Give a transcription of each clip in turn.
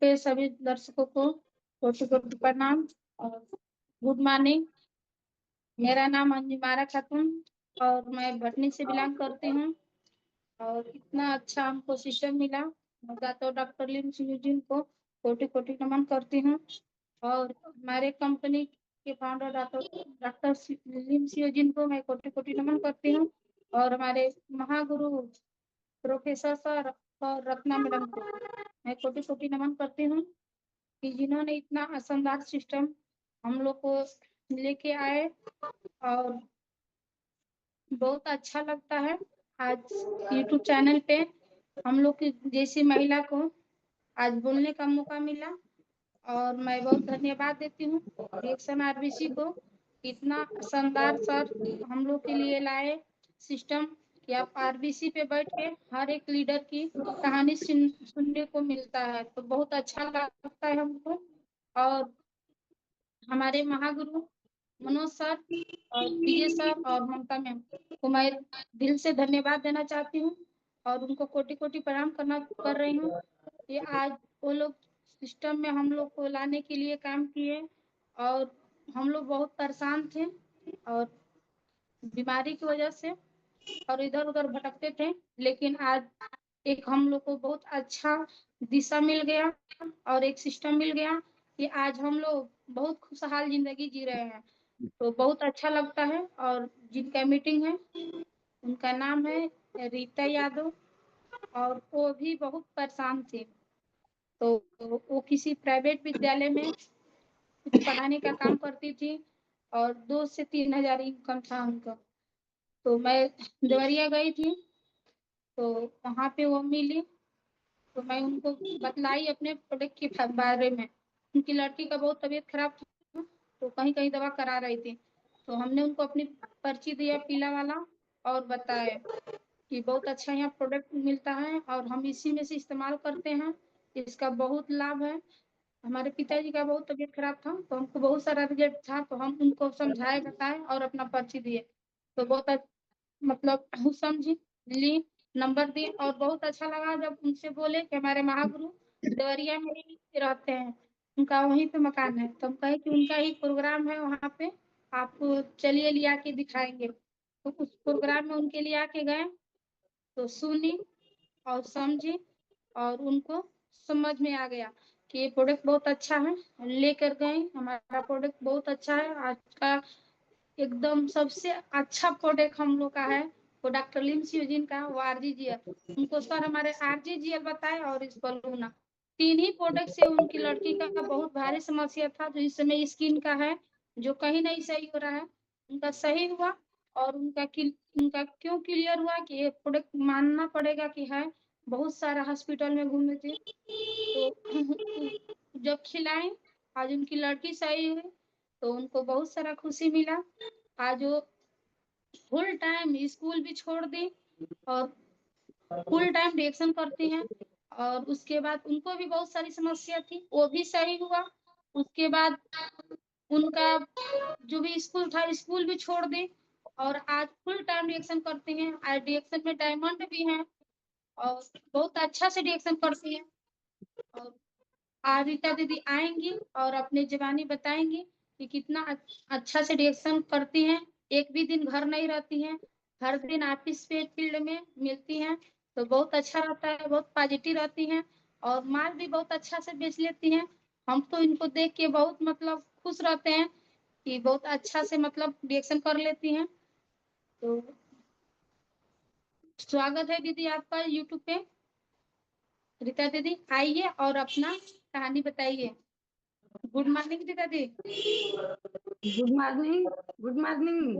पे सभी दर्शकों को कोटि-कोटि प्रणाम और गुड मॉर्निंग। मेरा नाम अंजुमारा खातून और मैं भटनी से बिलॉन्ग करती हूँ और इतना अच्छा हमको सिस्टम मिला। मैं तो डॉक्टर लिम सिंह को कोटि-कोटि नमन करती हूँ और हमारे कंपनी के फाउंडर डॉक्टर डॉक्टर लिम सिंह को मैं कोटि-कोटि नमन करती हूँ और हमारे महागुरु प्रोफेसर सर और रत्ना मैडम को मैं कोटि-कोटि नमन करती हूँ कि जिन्होंने इतना शानदार सिस्टम हम लोग को लेके आए और बहुत अच्छा लगता है। आज यूट्यूब चैनल पे हम लोग की जैसी महिला को आज बोलने का मौका मिला और मैं बहुत धन्यवाद देती हूँ रिएक्शन आरबीसी को। इतना शानदार सर हम लोग के लिए लाए सिस्टम कि आप आरबीसी पे बैठ के हर एक लीडर की कहानी सुनने को मिलता है, तो बहुत अच्छा लगता है हमको। और हमारे महागुरु मनोज सर और विजय सर और ममता मैम को मैं दिल से धन्यवाद देना चाहती हूँ और उनको कोटि-कोटि प्रणाम कर रही हूँ। ये आज वो लोग सिस्टम में हम लोग को लाने के लिए काम किए और हम लोग बहुत परेशान थे और बीमारी की वजह से और इधर-उधर भटकते थे, लेकिन आज एक हम लोग को बहुत अच्छा दिशा मिल गया और एक सिस्टम मिल गया कि आज हम लोग बहुत खुशहाल ज़िंदगी जी रहे हैं। तो बहुत अच्छा लगता है और जिनका मीटिंग है, उनका नाम है रीता यादव और वो भी बहुत परेशान थी। तो वो किसी प्राइवेट विद्यालय में कुछ पढ़ाने का काम करती थी और 2 से 3 हज़ार इनकम था उनका। तो मैं देवरिया गई थी, तो वहाँ पे वो मिली, तो मैं उनको बतलाई अपने प्रोडक्ट के बारे में। उनकी लड़की का बहुत तबीयत खराब था, तो कहीं-कहीं दवा करा रही थी। तो हमने उनको अपनी पर्ची दिया पीला वाला और बताया कि बहुत अच्छा यहाँ प्रोडक्ट मिलता है और हम इसी में से इस्तेमाल करते हैं। इसका बहुत लाभ है। हमारे पिताजी का बहुत तबीयत खराब था, तो हमको बहुत सारा रिजल्ट था, तो हम उनको समझाए, बताए और अपना पर्ची दिए। तो बहुत मतलब वो समझी, ली, नंबर दी और बहुत अच्छा लगा जब उनसे बोले कि हमारे महागुरु देवरिया में ही रहते हैं, उनका वहीं पे मकान है। तो हम कहे कि उनका ही प्रोग्राम है वहाँ पे, आप चलिए लिया के दिखाएँगे। तो उस प्रोग्राम में उनके लिए आके गए, तो सुनी और समझी और उनको समझ में आ गया कि ये प्रोडक्ट बहुत अच्छा है, लेकर गए। हमारा प्रोडक्ट बहुत अच्छा है। आज का एकदम सबसे अच्छा प्रोडक्ट हम लोग का है, वो डॉक्टर लिम सियोजिन का वो आरजीजीएल। उनको सर हमारे आरजीजीएल बताए और इस बलूना 3 ही प्रोडक्ट से उनकी लड़की का बहुत भारी समस्या था, जो इस समय स्किन का है, जो कहीं नहीं सही हो रहा है, उनका सही हुआ और उनका क्यों क्लियर हुआ कि ये प्रोडक्ट मानना पड़ेगा कि है, बहुत सारा हॉस्पिटल में घूमे थे। तो जब खिलाएँ, आज उनकी लड़की सही हुई, तो उनको बहुत सारा खुशी मिला। आज वो फुल टाइम स्कूल भी छोड़ दी और फुल टाइम रिएक्शन करती हैं और उसके बाद उनको भी बहुत सारी समस्या थी, वो भी सही हुआ। उसके बाद उनका जो भी स्कूल था, स्कूल भी छोड़ दी और आज फुल टाइम रिएक्शन करती हैं। आज रिएक्शन में डायमंड भी हैं और बहुत अच्छा से रिएक्शन करती हैं और रीता दीदी आएँगी और अपनी ज़ुबानी बताएँगी कि कितना अच्छा से रिएक्शन करती हैं। एक भी दिन घर नहीं रहती हैं, हर दिन ऑफ़िस पे फील्ड में मिलती हैं, तो बहुत अच्छा रहता है, बहुत पॉज़िटिव रहती हैं और माल भी बहुत अच्छा से बेच लेती हैं। हम तो इनको देख के बहुत मतलब खुश रहते हैं कि बहुत अच्छा से मतलब रिएक्शन कर लेती हैं। तो स्वागत है दीदी आपका यूट्यूब पे। रीता दीदी आइए और अपना कहानी बताइए। गुड मॉर्निंग रीता दी। Good morning. Good morning.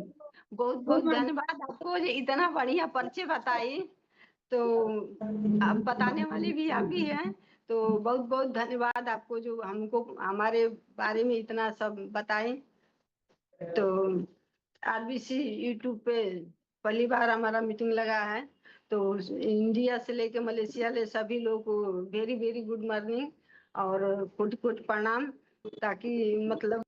बहुत गुड बहुत मॉर्निंग। धन्यवाद आपको, जो इतना बढ़िया परिचय बताई। तो अब बताने वाली भी आप ही हैं, तो बहुत बहुत धन्यवाद आपको, जो हमको हमारे बारे में इतना सब बताएं। तो आरबीसी यूट्यूब पे पहली बार हमारा मीटिंग लगा है, तो इंडिया से लेके मलेशिया ले सभी लोग को वेरी वेरी गुड मॉर्निंग और कोटि कोटि प्रणाम। ताकि मतलब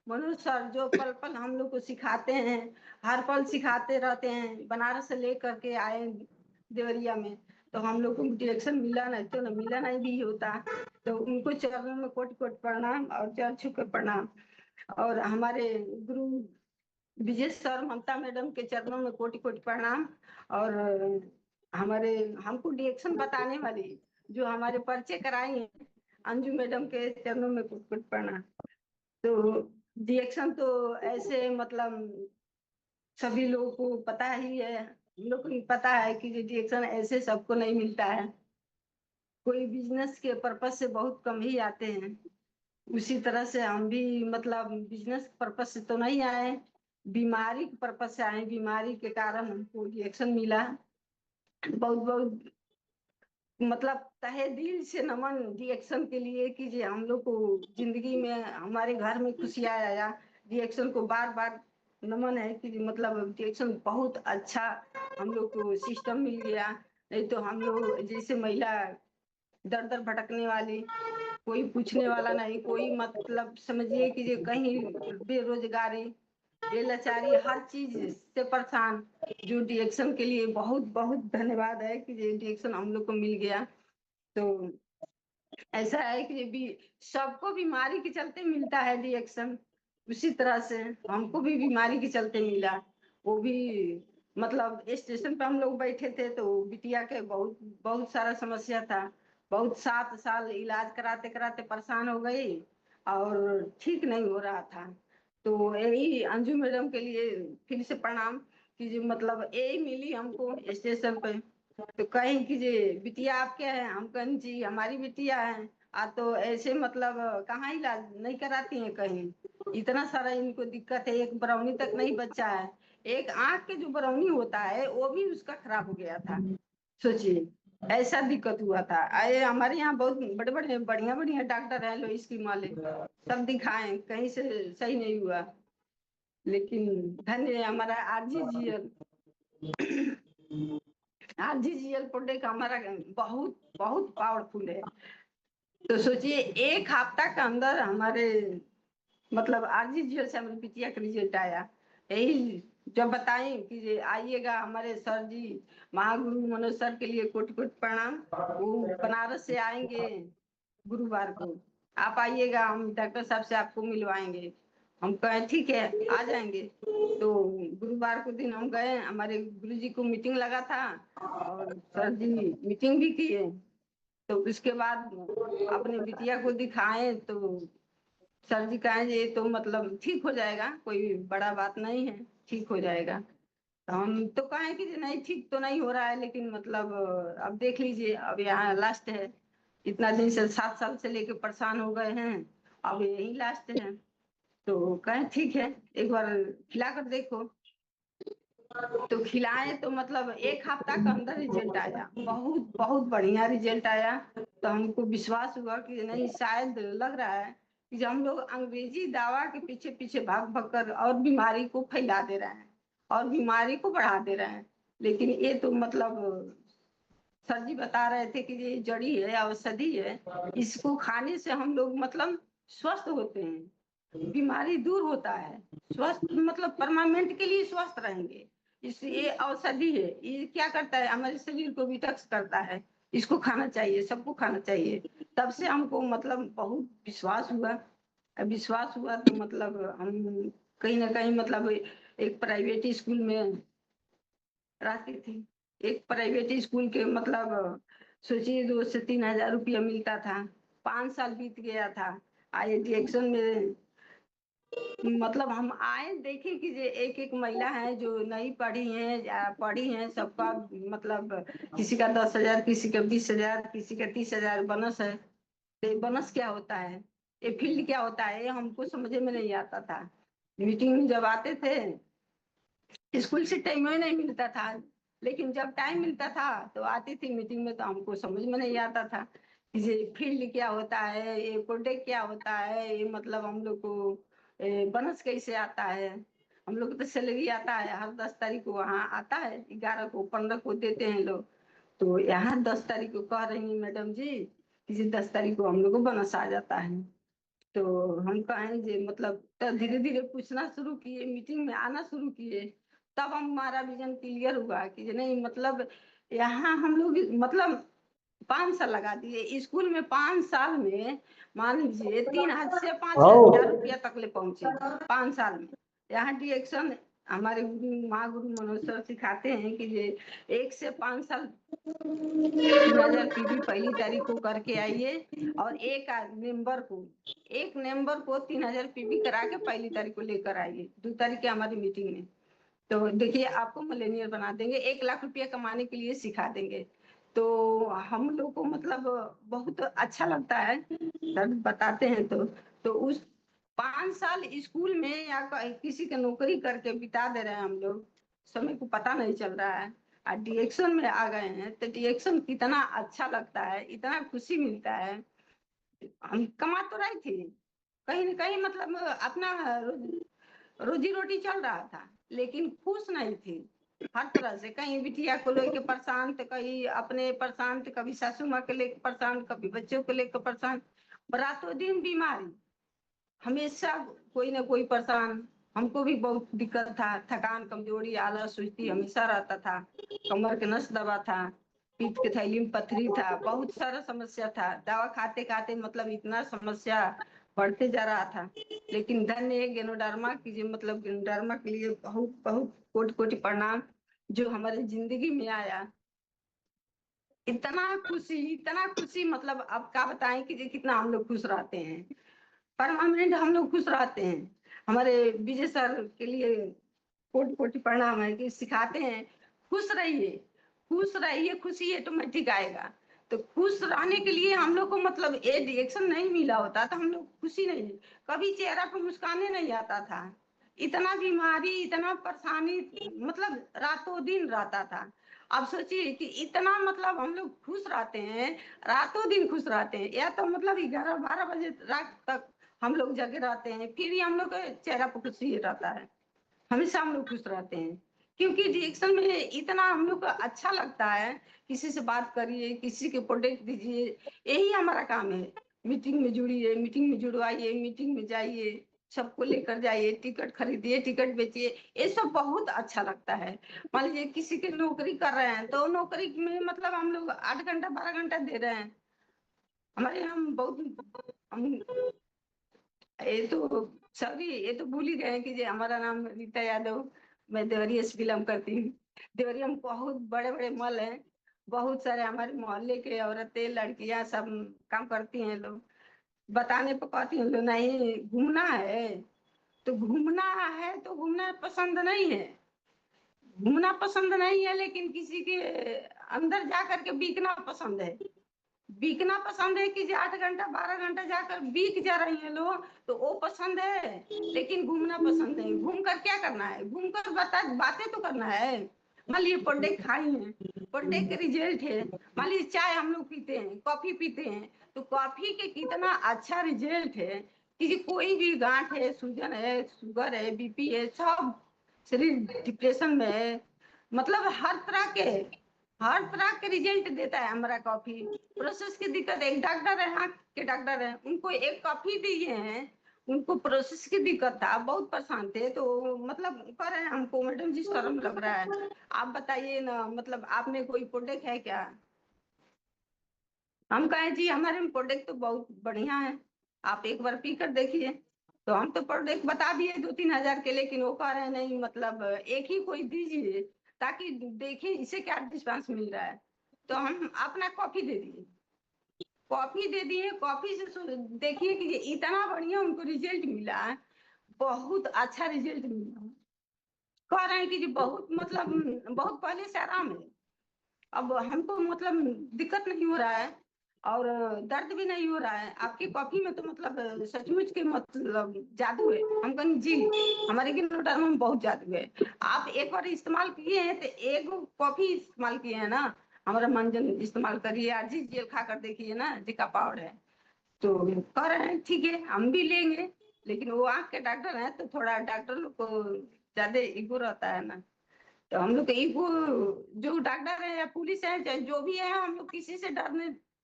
मनोज सर जो पल पल हम लोग को सिखाते हैं, हर पल सिखाते रहते हैं। बनारस से लेकर के आए देवरिया में, तो हम लोग को डायरेक्शन मिला नहीं तो न मिला नहीं भी होता। तो उनको चरणों में कोटि कोटि प्रणाम और चरण छू कर प्रणाम। और हमारे गुरु विजय सर, ममता मैडम के चरणों में कोटि कोटि प्रणाम। और हमारे हमको डायरेक्शन बताने वाली जो हमारे परिचय कराई हैं, अंजू मैडम के चरणों में कोटि कोटि प्रणाम। तो डायरेक्शन तो ऐसे मतलब सभी लोगों को पता ही है, हम लोग को भी पता है कि डायरेक्शन ऐसे सबको नहीं मिलता है। कोई बिजनेस के पर्पज से बहुत कम ही आते हैं। उसी तरह से हम भी मतलब बिजनेस पर्पज से तो नहीं आए, बीमारी के पर्पज से आए। बीमारी के कारण हमको रिएक्शन मिला। बहुत बहुत मतलब तहे दिल से नमन रिएक्शन के लिए कि जे हम लोग को जिंदगी में हमारे घर में खुशियाँ आया। रिएक्शन को बार बार नमन है कि मतलब रिएक्शन बहुत अच्छा हम लोग को सिस्टम मिल गया। नहीं तो हम लोग जैसे महिला दर दर भटकने वाली, कोई पूछने वाला नहीं, कोई मतलब समझिए कि जो कहीं बेरोजगारी, बेलाचारी, हर चीज से परेशान। जो डायरेक्शन के लिए बहुत बहुत धन्यवाद है कि ये डायरेक्शन हम लोग को मिल गया। तो ऐसा है कि भी सबको बीमारी के चलते मिलता है डायरेक्शन, उसी तरह से हमको भी बीमारी के चलते मिला। वो भी मतलब स्टेशन पे हम लोग बैठे थे तो बिटिया के बहुत बहुत सारा समस्या था। बहुत 7 साल इलाज कराते कराते परेशान हो गई और ठीक नहीं हो रहा था। तो यही अंजू मैडम के लिए फिर से प्रणाम कि जो मतलब यही मिली हमको स्टेशन पे। तो कहीं कि जे बिटिया आपके है, हम कहें जी हमारी बिटिया है। तो ऐसे मतलब कहाँ इलाज नहीं कराती हैं कहीं। इतना सारा इनको दिक्कत है, एक बरौनी तक नहीं बच्चा है। एक आंख के जो बरौनी होता है वो भी उसका खराब हो गया था। सोचिए ऐसा दिक्कत हुआ था। अरे हमारे यहाँ बहुत बड़े बड़े बढ़िया बढ़िया डॉक्टर हैं, लो स्कीम वाले सब दिखाए, कहीं से सही नहीं हुआ। लेकिन धन्य है हमारा आरजीजीएल। आरजीजीएल प्रोडक्ट हमारा बहुत बहुत पावरफुल है। तो सोचिए एक हफ्ता के अंदर हमारे मतलब आरजीजीएल से हमारी बिटिया का रिजल्ट आया। यही जब बताएं कि ये आइएगा हमारे सर जी, महागुरु मनोज सर के लिए कोटि कोटि प्रणाम। वो बनारस से आएंगे गुरुवार को, आप आइएगा, हम डॉक्टर साहब से आपको मिलवाएंगे। हम कहे ठीक है आ जाएंगे। तो गुरुवार को दिन हम गए, हमारे गुरुजी को मीटिंग लगा था और सर जी मीटिंग भी किए। तो उसके बाद अपने बिटिया को दिखाए तो सर जी कहे ये तो मतलब ठीक हो जाएगा, कोई बड़ा बात नहीं है, ठीक हो जाएगा। तो हम तो कहें कि नहीं ठीक तो नहीं हो रहा है, लेकिन मतलब अब देख लीजिए, अब यहाँ लास्ट है। इतना दिन से 7 साल से लेके परेशान हो गए हैं, अब यही लास्ट है। तो कहें ठीक है एक बार खिला कर देखो। तो खिलाए तो मतलब एक हफ्ता के अंदर रिजल्ट आया, बहुत बहुत बढ़िया रिजल्ट आया। तो हमको विश्वास हुआ कि नहीं शायद लग रहा है कि जो हम लोग अंग्रेजी दवा के पीछे पीछे भाग भाग कर और बीमारी को फैला दे रहे हैं और बीमारी को बढ़ा दे रहे हैं। लेकिन ये तो मतलब सर जी बता रहे थे कि ये जड़ी है, औषधि है, इसको खाने से हम लोग मतलब स्वस्थ होते हैं, बीमारी दूर होता है, स्वस्थ मतलब परमानेंट के लिए स्वस्थ रहेंगे। इस ये औषधि है, ये क्या करता है हमारे शरीर को डिटॉक्स करता है। इसको खाना चाहिए, सबको खाना चाहिए। तब से हमको मतलब बहुत विश्वास हुआ। विश्वास हुआ तो मतलब हम कहीं ना कहीं मतलब एक प्राइवेट स्कूल में रहती थी। एक प्राइवेट स्कूल के मतलब सोचिए 2 से 3 हजार रुपया मिलता था। 5 साल बीत गया था। आए डिएक्शन में मतलब हम आए देखे कि जे एक एक महिला है जो नहीं पढ़ी है या पढ़ी है, सबका मतलब किसी का 10 हजार, किसी का 20 हजार, किसी का 30 हजार बोनस है। तो बोनस क्या होता है, ये फील्ड क्या होता है, ये हमको समझ में नहीं आता था। मीटिंग में जब आते थे, स्कूल से टाइम ही नहीं मिलता था, लेकिन जब टाइम मिलता था तो आती थी मीटिंग में, तो हमको समझ में नहीं आता था कि ये फील्ड क्या होता है, ये प्रोडक्ट क्या होता है, ये मतलब हम लोग को बोनस कैसे आता है। हम लोग को तो सैलरी आता है हर 10 तारीख को, वहाँ आता है 11 को 15 को देते हैं लोग। तो यहाँ 10 तारीख को कह रही है मैडम जी कि 10 तारीख को हम लोग को बोनस आ जाता है। तो हम कहें जे मतलब तब धीरे धीरे पूछना शुरू किए, मीटिंग में आना शुरू किए, तब हमारा विजन क्लियर हुआ कि जे नहीं मतलब यहाँ हम लोग मतलब 5 साल लगा दिए स्कूल में, 5 साल में मान लीजिए 3,000 से 5,000 रुपया तक ले पहुंचे 5 साल में। यहाँ डिएक्शन हमारे गुरु महागुरु मनोज सर सिखाते हैं कि ये 1 से 5 साल 3,000 पीवी पहली तारीख को करके आइए, और एक मेंबर को 3,000 पीवी करा के पहली तारीख को लेकर आइए। 2 तारीख के हमारी मीटिंग में तो देखिए आपको मिलेनियर बना देंगे, 1 लाख रुपया कमाने के लिए सिखा देंगे। तो हम लोग को मतलब बहुत अच्छा लगता है सर बताते हैं। तो उस 5 साल स्कूल में या किसी का नौकरी करके बिता दे रहे हैं हम लोग, समय को पता नहीं चल रहा है। और डिएक्शन में आ गए हैं तो डिएक्शन कितना अच्छा लगता है, इतना खुशी मिलता है। हम कमा तो रही थी कहीं ना कहीं मतलब अपना रोजी रोटी चल रहा था, लेकिन खुश नहीं थी हर तरह से। कहीं बिटिया को लेकर परेशान, तो कहीं अपने परेशान, तो कभी सासू माँ के लेकर परेशान, कभी बच्चों को लेकर परेशान, रातों दिन बीमारी, हमेशा कोई ना कोई परेशान। हमको भी बहुत दिक्कत था, थकान, कमजोरी, आलस, सुस्ती हमेशा रहता था, कमर के नस दबा था, पीठ के थैली में पथरी था, बहुत सारा समस्या था। दवा खाते खाते मतलब इतना समस्या बढ़ते जा रहा था। लेकिन धन्य है गेनोडर्मा की, जो मतलब गेनोडर्मा के लिए बहुत बहुत कोटि कोटि प्रणाम जो हमारे जिंदगी में आया। इतना खुशी मतलब अब क्या बताएं कि कितना हम लोग खुश रहते हैं, परमानेंट हम लोग खुश रहते हैं। हमारे विजय सर के लिए कोटि कोटि प्रणाम है कि सिखाते हैं खुश रहिए, खुश रहिए, खुशी ऑटोमेटिक आएगा। तो खुश रहने के लिए हम लोग को मतलब ये रिएक्शन नहीं मिला होता तो हम लोग खुशी नहीं, कभी चेहरा पर मुस्काने नहीं आता था। इतना बीमारी, इतना परेशानी, मतलब रातों दिन रहता था। अब सोचिए कि इतना मतलब हम लोग खुश रहते हैं, रातों दिन खुश रहते हैं, या तो मतलब 11-12 बजे रात तक हम लोग जगे रहते हैं, फिर भी हम लोग का चेहरा पर खुशी रहता है, हमेशा हम लोग खुश रहते हैं। क्योंकि रिएक्शन में इतना हम लोग को अच्छा लगता है, किसी से बात करिए, किसी के प्रोडक्ट दीजिए, यही हमारा काम है। मीटिंग में जुड़िए, मीटिंग में जुड़वाइए, मीटिंग में जाइए, सबको लेकर जाइए, टिकट खरीदिए, टिकट बेचिए, ये सब बहुत अच्छा लगता है। मान लीजिए किसी की नौकरी कर रहे हैं तो नौकरी में मतलब हम लोग 8 घंटा 12 घंटा दे रहे हैं। हमारे हम बहुत हम ये तो सॉरी, ये तो भूल ही गए हैं कि जे हमारा नाम रीता यादव, मैं देवरिया से बिलोंग करती हूँ। देवरिया में बहुत बड़े बड़े मॉल हैं, बहुत सारे हमारे मोहल्ले के औरतें लड़कियां सब काम करती हैं। लोग बताने पर कहती हैं लोग नहीं घूमना है, तो घूमना है तो घूमना पसंद नहीं है, घूमना पसंद नहीं है, लेकिन किसी के अंदर जा करके बिकना पसंद है। बिकना पसंद है कि जो 8 घंटा 12 घंटा जाकर बिक जा रही है लोग, तो वो पसंद है। लेकिन घूमना पसंद है, घूम कर क्या करना है, घूम कर बातें तो करना है। मान लीजिए पर डे खाई है, पर डे के रिजल्ट है। मान लीजिए चाय हम लोग पीते हैं, कॉफी पीते हैं, तो कॉफी के कितना अच्छा रिजल्ट है कि कोई भी गांठ है, सूजन है, शुगर है, बीपी है, सब शरीर डिप्रेशन में है, मतलब हर तरह के रिजल्ट देता है हमारा कॉफी। प्रोसेस की दिक्कत, एक डॉक्टर है, आँख के डॉक्टर है, उनको एक कॉफी दिए हैं, उनको प्रोसेस की दिक्कत था, बहुत परेशान थे, तो मतलब कह रहे हैं हमको मैडम जी शर्म लग रहा है, आप बताइए ना, मतलब आप में कोई प्रोडक्ट है क्या। हम कहें जी हमारे में प्रोडक्ट तो बहुत बढ़िया है, आप एक बार पी कर देखिए। तो हम तो प्रोडक्ट बता दिए 2-3 हजार के, लेकिन वो कह रहे हैं नहीं मतलब एक ही कोई दीजिए ताकि देखें इसे क्या रिस्पांस मिल रहा है। तो हम अपना कॉफी दे दिए, कॉफी दे दिए, कॉफी से देखिए कि ये इतना बढ़िया उनको रिजल्ट मिला है, बहुत अच्छा रिजल्ट मिला है। कह रहे हैं कि जी बहुत मतलब बहुत पहले से आराम है, अब हमको मतलब दिक्कत नहीं हो रहा है और दर्द भी नहीं हो रहा है। आपकी कॉफी में तो मतलब सचमुच के मतलब जादू है। हम कहें जी हमारे गिनोडर्मा में बहुत जादू है, आप एक बार इस्तेमाल किए हैं तो एक कॉफी इस्तेमाल किए हैं ना, हमारा मंजन इस्तेमाल करिए, अर्जी जेल खा कर देखिए ना, जिका पाउडर है। तो कह रहे हैं ठीक है हम भी लेंगे, लेकिन वो आँख के डॉक्टर हैं तो थोड़ा डॉक्टर लोग को ज्यादा ईगो रहता है ना, तो हम लोग ईगो, जो डॉक्टर है या पुलिस है चाहे जो भी है, हम लोग किसी से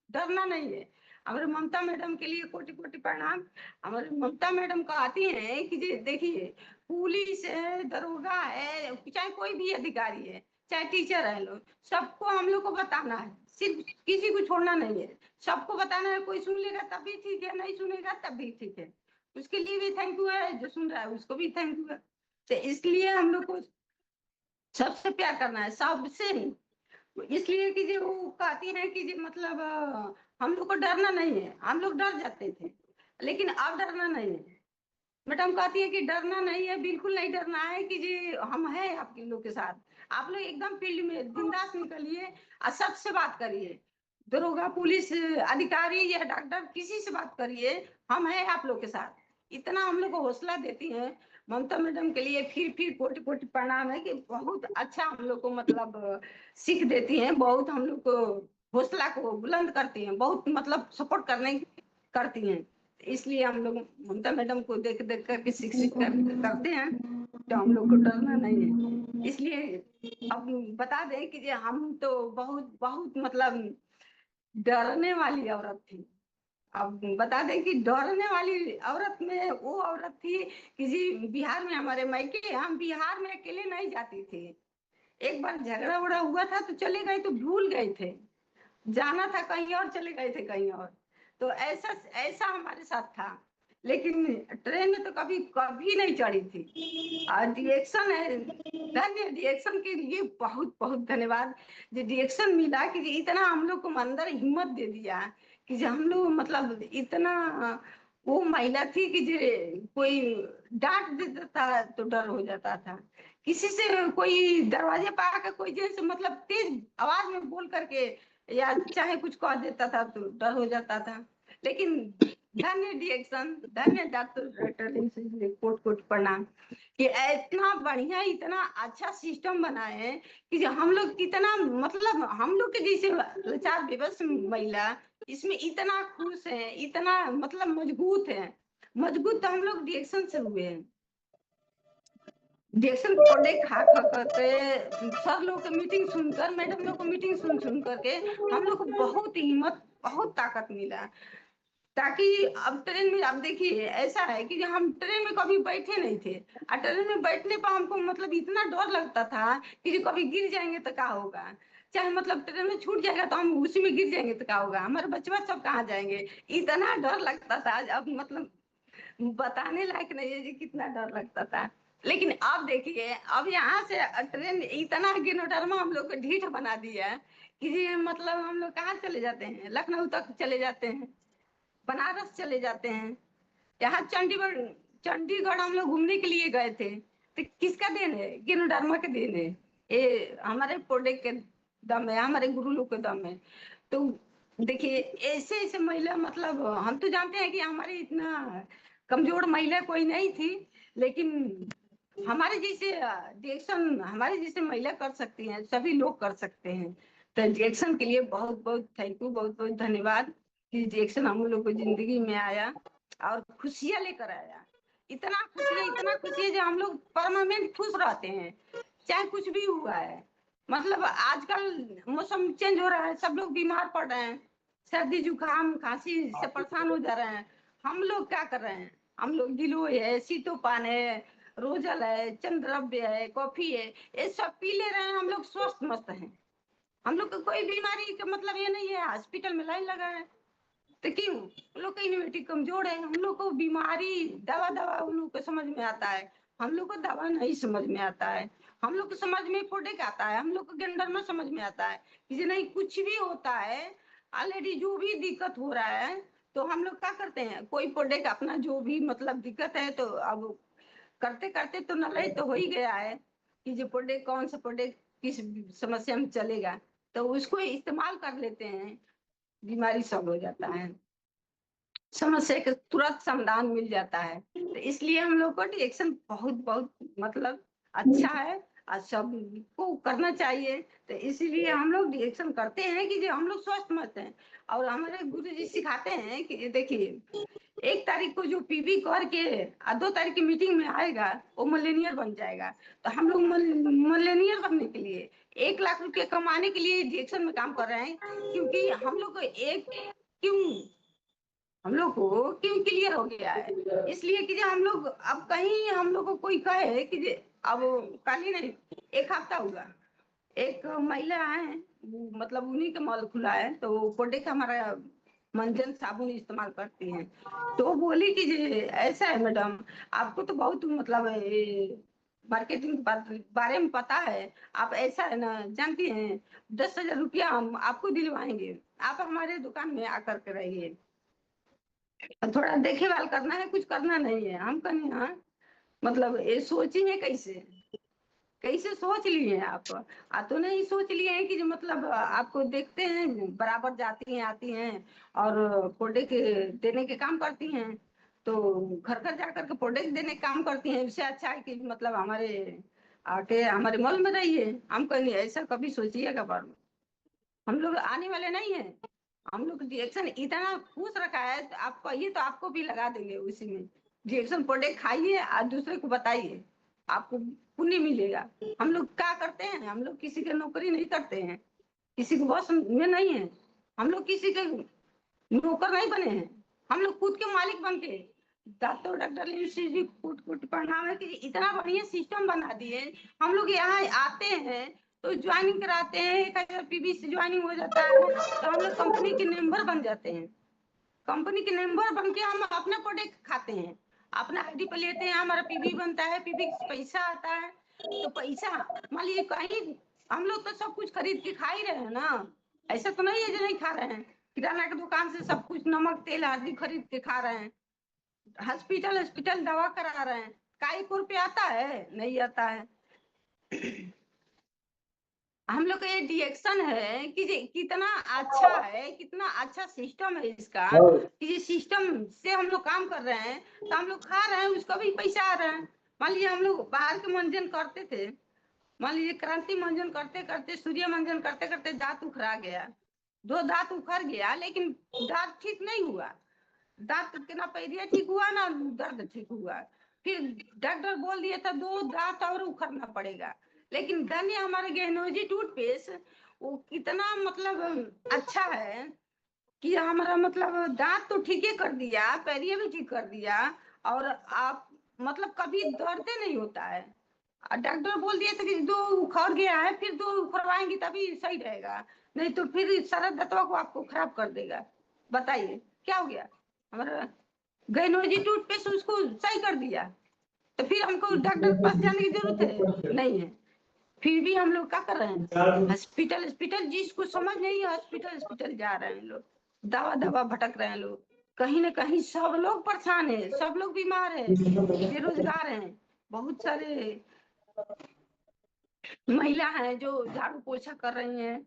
डरना नहीं है। हमारे ममता मैडम के लिए कोटि कोटि प्रणाम। हमारे ममता मैडम कहती हैं कि देखिए, पुलिस है, दरोगा है, चाहे कोई भी अधिकारी है, चाहे टीचर है, लोग सबको हम लोग को बताना है, सिर्फ किसी को छोड़ना नहीं है, सबको बताना है। कोई सुन लेगा तब भी ठीक है, नहीं सुनेगा तब भी ठीक है। उसके लिए भी थैंक यू है, जो सुन रहा है उसको भी थैंक यू है। तो इसलिए हम लोग को सबसे प्यार करना है, सबसे। इसलिए कि जो वो कहती है कि जो मतलब हम लोग को डरना नहीं है। हम लोग डर जाते थे, लेकिन अब डरना नहीं है। मैडम कहती है कि डरना नहीं है, बिल्कुल नहीं डरना है, कि जी हम हैं आपके लोग के साथ। आप लोग एकदम फील्ड में बिंदास निकलिए और सबसे बात करिए, दरोगा, पुलिस अधिकारी या डॉक्टर, किसी से बात करिए, हम हैं आप लोग के साथ। इतना हम लोग को हौसला देती हैं ममता मैडम के लिए फिर कोटि कोटि प्रणाम है, कि बहुत अच्छा हम लोग को मतलब सीख देती हैं, बहुत हम लोग को हौसला को बुलंद करती हैं, बहुत मतलब सपोर्ट करती हैं। इसलिए हम लोग ममता मैडम को देख देख करके शिक्षित करते हैं, तो हम लोग को डरना नहीं है। इसलिए अब बता दें कि हम तो बहुत बहुत मतलब डरने वाली औरत थी। अब बता दें कि डरने वाली औरत में वो औरत थी कि जी बिहार में हमारे मायके, हम बिहार में अकेले नहीं जाती थी। एक बार झगड़ा उड़ा हुआ था तो चले गए, तो भूल गए थे, जाना था कहीं और, चले गए थे कहीं और। तो ऐसा ऐसा हमारे साथ था। लेकिन ट्रेन में तो कभी कभी नहीं चढ़ी थी। और रिएक्शन है, धन्य रिएक्शन के लिए बहुत बहुत धन्यवाद। जो रिएक्शन मिला कि इतना हम लोग को अंदर हिम्मत दे दिया कि जो हम लोग मतलब इतना वो महिला थी कि जो कोई डांट देता था तो डर हो जाता था। किसी से कोई दरवाजे पर आकर कोई जैसे मतलब तेज आवाज में बोल करके या चाहे कुछ कह देता था तो डर हो जाता था। लेकिन धन्य रिएक्शन, धन्य डॉक्टर कोट कोट प्रणाम कि इतना बढ़िया, इतना अच्छा सिस्टम बनाए हैं कि जो हम लोग कितना मतलब हम लोग के जैसे लाचार बेबस महिला इसमें इतना खुश है, इतना मतलब मजबूत है। मजबूत तो हम लोग रिएक्शन से हुए हैं। रिएक्शन प्रोडक्ट खा खा करके, सर लोग की मीटिंग सुनकर, मैडम लोग को मीटिंग सुन सुन करके हम लोग को बहुत हिम्मत, बहुत ताकत मिला। ताकि अब ट्रेन में, अब देखिए ऐसा है कि हम ट्रेन में कभी बैठे नहीं थे, और ट्रेन में बैठने पर हमको मतलब इतना डर लगता था कि जो कभी गिर जाएंगे तो क्या होगा, चाहे मतलब ट्रेन में छूट जाएगा तो हम उसी में गिर जाएंगे तो क्या होगा, हमारे बच्चे सब कहाँ जाएंगे, इतना डर लगता था। अब मतलब बताने लायक नहीं है जी कितना डर लगता था। लेकिन अब देखिए, अब यहाँ से ट्रेन इतना गिनोडरमा हम लोग को ढीठ बना दिया है कि जी मतलब हम लोग कहाँ चले जाते हैं, लखनऊ तक चले जाते हैं, बनारस चले जाते हैं, यहाँ चंडीगढ़, चंडीगढ़ हम लोग घूमने के लिए गए थे। तो किसका देन है? गिनोडरमा के देन है, ये हमारे प्रोडक्ट के दम है, हमारे गुरु लोग के दम है। तो देखिए ऐसे ऐसे महिला, मतलब हम तो जानते हैं कि हमारी इतना कमजोर महिला कोई नहीं थी, लेकिन हमारे जैसे रिएक्शन हमारे जैसे महिला कर सकती हैं, सभी लोग कर सकते हैं। तो रिएक्शन के लिए बहुत बहुत थैंक यू, बहुत बहुत धन्यवाद कि रिएक्शन हम लोग को जिंदगी में आया और खुशियां लेकर आया। इतना खुशी है जो हम लोग परमानेंट खुश रहते हैं, चाहे कुछ भी हुआ है। मतलब आजकल मौसम चेंज हो रहा है, सब लोग बीमार पड़ रहे हैं, सर्दी जुकाम खांसी से परेशान हो जा रहे हैं। हम लोग क्या कर रहे हैं? हम लोग गिलोय है, सीतोपान है, रोजल है, चंद्रव्य है, कॉफी है, ये सब पी ले रहे हैं, हम लोग स्वस्थ मस्त हैं। हम लोग को कोई बीमारी का मतलब ये नहीं है हॉस्पिटल में लाइन लगा है। तो क्यों? उन लोग का इम्यूनिटी कमजोर है, हम लोग को बीमारी दवा दवा उन लोग को समझ में आता है, हम लोग को दवा नहीं समझ में आता है। हम लोग को समझ में प्रोडक्ट आता है, हम लोग को गेंडर में समझ में आता है कि नहीं कुछ भी होता है, ऑलरेडी जो भी दिक्कत हो रहा है, तो हम लोग क्या करते हैं, कोई प्रोडक्ट अपना जो भी मतलब दिक्कत है, तो अब करते करते तो नॉलेज तो हो ही गया है कि जो प्रोडक्ट, कौन सा प्रोडक्ट किस समस्या में चलेगा, तो उसको इस्तेमाल कर लेते हैं, बीमारी सॉल्व हो जाता है, समस्या का तुरंत समाधान मिल जाता है। तो इसलिए हम लोग को रिएक्शन बहुत बहुत मतलब अच्छा है और सबको करना चाहिए। तो इसीलिए हम लोग रिएक्शन करते हैं कि जो हम लोग स्वस्थ मत हैं। और हमारे गुरु जी सिखाते हैं कि देखिए 1 तारीख को जो पीवी करके 2 तारीख की मीटिंग में आएगा वो मिलेनियर बन जाएगा। तो हम लोग मिलेनियर बनने के लिए 1 लाख रुपए कमाने के लिए रिएक्शन में काम कर रहे हैं, क्योंकि हम लोग को एक क्यों हम लोग को क्यों क्लियर हो गया है, इसलिए कि जो हम लोग अब कहीं हम लोग को कोई कहे कि अब कल ही नहीं, एक हफ्ता हुआ, एक महिला है, मतलब उन्हीं का मॉल खुला है, तो कोडे का हमारा मंजन साबुन इस्तेमाल करती हैं। तो बोली कि ऐसा है मैडम, आपको तो बहुत मतलब मार्केटिंग के बारे में पता है, आप ऐसा है ना जानती हैं, 10,000 रुपया हम आपको दिलवाएंगे, आप हमारे दुकान में आकर के रहिए, थोड़ा देखभाल करना है, कुछ करना नहीं है। हम कहें हाँ, मतलब ये सोचिए कैसे, कैसे सोच लिए हैं आप? तो नहीं सोच लिए हैं कि जो मतलब आपको देखते हैं बराबर जाती हैं आती हैं और प्रोडक्ट देने के काम करती हैं, तो घर घर जाकर के प्रोडक्ट देने के काम करती हैं, इससे अच्छा है कि मतलब हमारे आके हमारे मॉल में रहिए। हम कहें ऐसा कभी सोचिएगा पर हम लोग आने वाले नहीं है, हम लोग रिएक्शन इतना पूछ रखा है, तो आप कहिए तो आपको भी लगा देंगे उसी में, रिएक्शन प्रोडक्ट खाइए और दूसरे को बताइए, आपको पुण्य मिलेगा। हम लोग क्या करते हैं, हम लोग किसी की नौकरी नहीं करते हैं, किसी को बॉस में नहीं है, हम लोग किसी के नौकर नहीं बने हैं, हम लोग खुद के मालिक बन के डॉक्टर डॉक्टर कूट कूट प्रणाम है कि इतना बढ़िया सिस्टम बना दिए। हम लोग यहाँ आते हैं तो ज्वाइनिंग कराते हैं, 1,000 पीबी से ज्वाइनिंग हो जाता है, तो हम लोग कंपनी के मेंबर बन जाते हैं, कंपनी के मेंबर बन के हम अपना प्रोडक्ट खाते हैं, अपना आईडी पर लेते हैं, हमारा पीबी बनता है, पीबी पैसा आता है, तो पैसा मान लीजिए कहीं हम लोग तो सब कुछ खरीद के खा ही रहे हैं ना, ऐसा तो नहीं है जो नहीं खा रहे हैं, किराना की दुकान से सब कुछ नमक तेल हल्दी खरीद के खा रहे हैं, हॉस्पिटल हॉस्पिटल दवा करा रहे हैं, काई को रुपया आता है, नहीं आता है। हम लोग का ये रिएक्शन है कि कितना अच्छा है, कितना अच्छा सिस्टम है इसका, कि ये सिस्टम से हम लोग काम कर रहे हैं, तो हम लोग खा रहे हैं, उसका भी पैसा आ रहा है। मान लीजिए हम लोग बाहर के मंजन करते थे, मान लीजिए क्रांति मंजन करते करते सूर्य मंजन करते करते दांत उखड़ा गया, 2 दांत उखड़ गया, लेकिन दांत ठीक नहीं हुआ, दांत के ना पैरिया ठीक हुआ ना दर्द ठीक हुआ, फिर डॉक्टर बोल दिया था 2 दांत और उखड़ना पड़ेगा, लेकिन धन्य हमारे गहनोजी टूथपेस्ट, वो कितना मतलब अच्छा है कि हमारा मतलब दांत तो ठीक ही कर दिया, पैरिया भी ठीक कर दिया, और आप मतलब कभी दर्द नहीं होता है। डॉक्टर बोल दिया था कि 2 उखड़ गया है, फिर 2 उखड़वाएंगे तभी सही रहेगा, नहीं तो फिर सारा दतवा को आपको खराब कर देगा। बताइए क्या हो गया, हमारा गैनोजी टूथपेस्ट उसको सही कर दिया, तो फिर हमको डॉक्टर के पास जाने की जरूरत है नहीं है, फिर भी हम लोग क्या कर रहे हैं, हॉस्पिटल हॉस्पिटल, जिसको समझ नहीं है हॉस्पिटल हॉस्पिटल जा रहे हैं लोग, दवा दवा भटक रहे हैं लोग, कहीं ना कहीं सब लोग परेशान है, सब लोग बीमार है, बेरोजगार हैं, बहुत सारे महिला हैं जो झाड़ू पोछा कर रही हैं,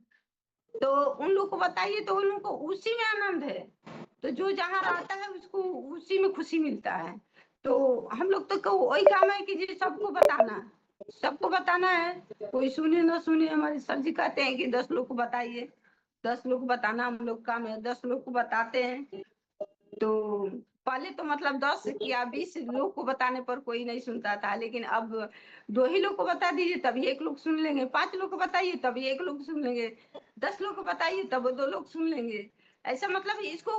तो उन लोग को बताइए तो उन लोग को उसी में आनंद है, तो जो जहाँ रहता है उसको उसी में खुशी मिलता है। तो हम लोग तो वही काम है कि जी सबको बताना, सबको बताना है, कोई सुने ना सुने, हमारे सर जी कहते हैं कि 10 लोग को बताइए, 10 लोग को बताना हम लोग काम है, 10 लोग को बताते हैं। तो पहले तो मतलब 10 या 20 लोग को बताने पर कोई नहीं सुनता था, लेकिन अब 2 ही लोग को बता दीजिए तभी 1 लोग सुन लेंगे, 5 लोग को बताइए तभी 1 लोग सुन लेंगे, 10 लोग को बताइए तब 2 लोग सुन लेंगे। ऐसा मतलब इसको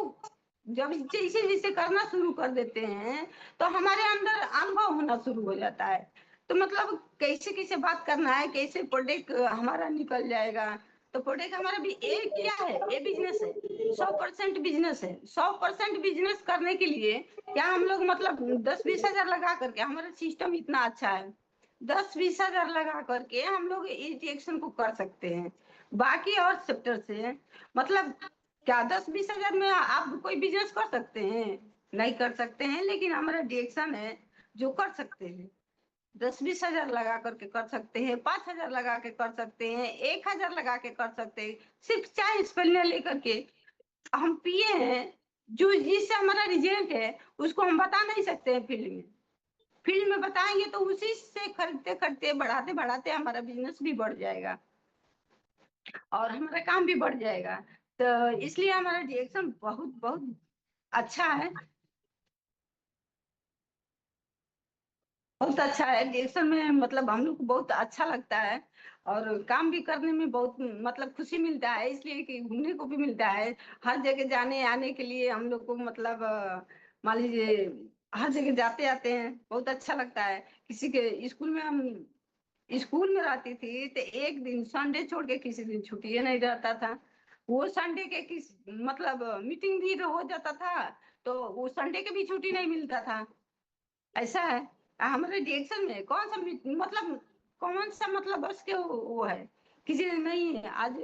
जब जैसे जैसे करना शुरू कर देते हैं तो हमारे अंदर अनुभव होना शुरू हो जाता है, तो मतलब कैसे कैसे बात करना है, कैसे प्रोडक्ट हमारा निकल जाएगा, तो प्रोडक्ट हमारा भी एक क्या है, ये बिजनेस है, 100% बिजनेस है, 100% बिजनेस करने के लिए क्या हम लोग मतलब 10-20 हजार लगा करके, हमारा सिस्टम इतना अच्छा है, 10-20 हजार लगा करके हम लोग इस रिएक्शन को कर सकते हैं। बाकी और सेक्टर से मतलब क्या 10-20 हजार में आप कोई बिजनेस कर सकते हैं, नहीं कर सकते हैं, लेकिन हमारा रिएक्शन है जो कर सकते हैं, 10-20 हजार लगा करके कर सकते हैं, 5,000 लगा के कर सकते हैं, 1,000 लगा के कर सकते हैं, सिर्फ चाय स्पेलियर लेकर के हम पिए हैं, जो जिससे हमारा रिजल्ट है उसको हम बता नहीं सकते हैं फील्ड में, फील्ड में बताएंगे तो उसी से खरीदते खरीदते बढ़ाते बढ़ाते हमारा बिजनेस भी बढ़ जाएगा और हमारा काम भी बढ़ जाएगा, तो इसलिए हमारा रिएक्शन बहुत बहुत अच्छा है। बहुत अच्छा है डिरेक्शन में, मतलब हम लोग को बहुत अच्छा लगता है और काम भी करने में बहुत मतलब खुशी मिलता है, इसलिए कि घूमने को भी मिलता है। हर जगह जाने आने के लिए हम लोग को मतलब मान लीजिए हर जगह जाते आते हैं, बहुत अच्छा लगता है। किसी के स्कूल में हम स्कूल में रहती थी तो एक दिन संडे छोड़ के किसी दिन छुट्टी नहीं रहता था। वो संडे के किस मतलब मीटिंग भी हो जाता था, तो वो संडे के भी छुट्टी नहीं मिलता था। ऐसा है। हमारे डिएक्शन में कौन सा मतलब कौन सा मतलब बस के वो है, किसी ने नहीं है आज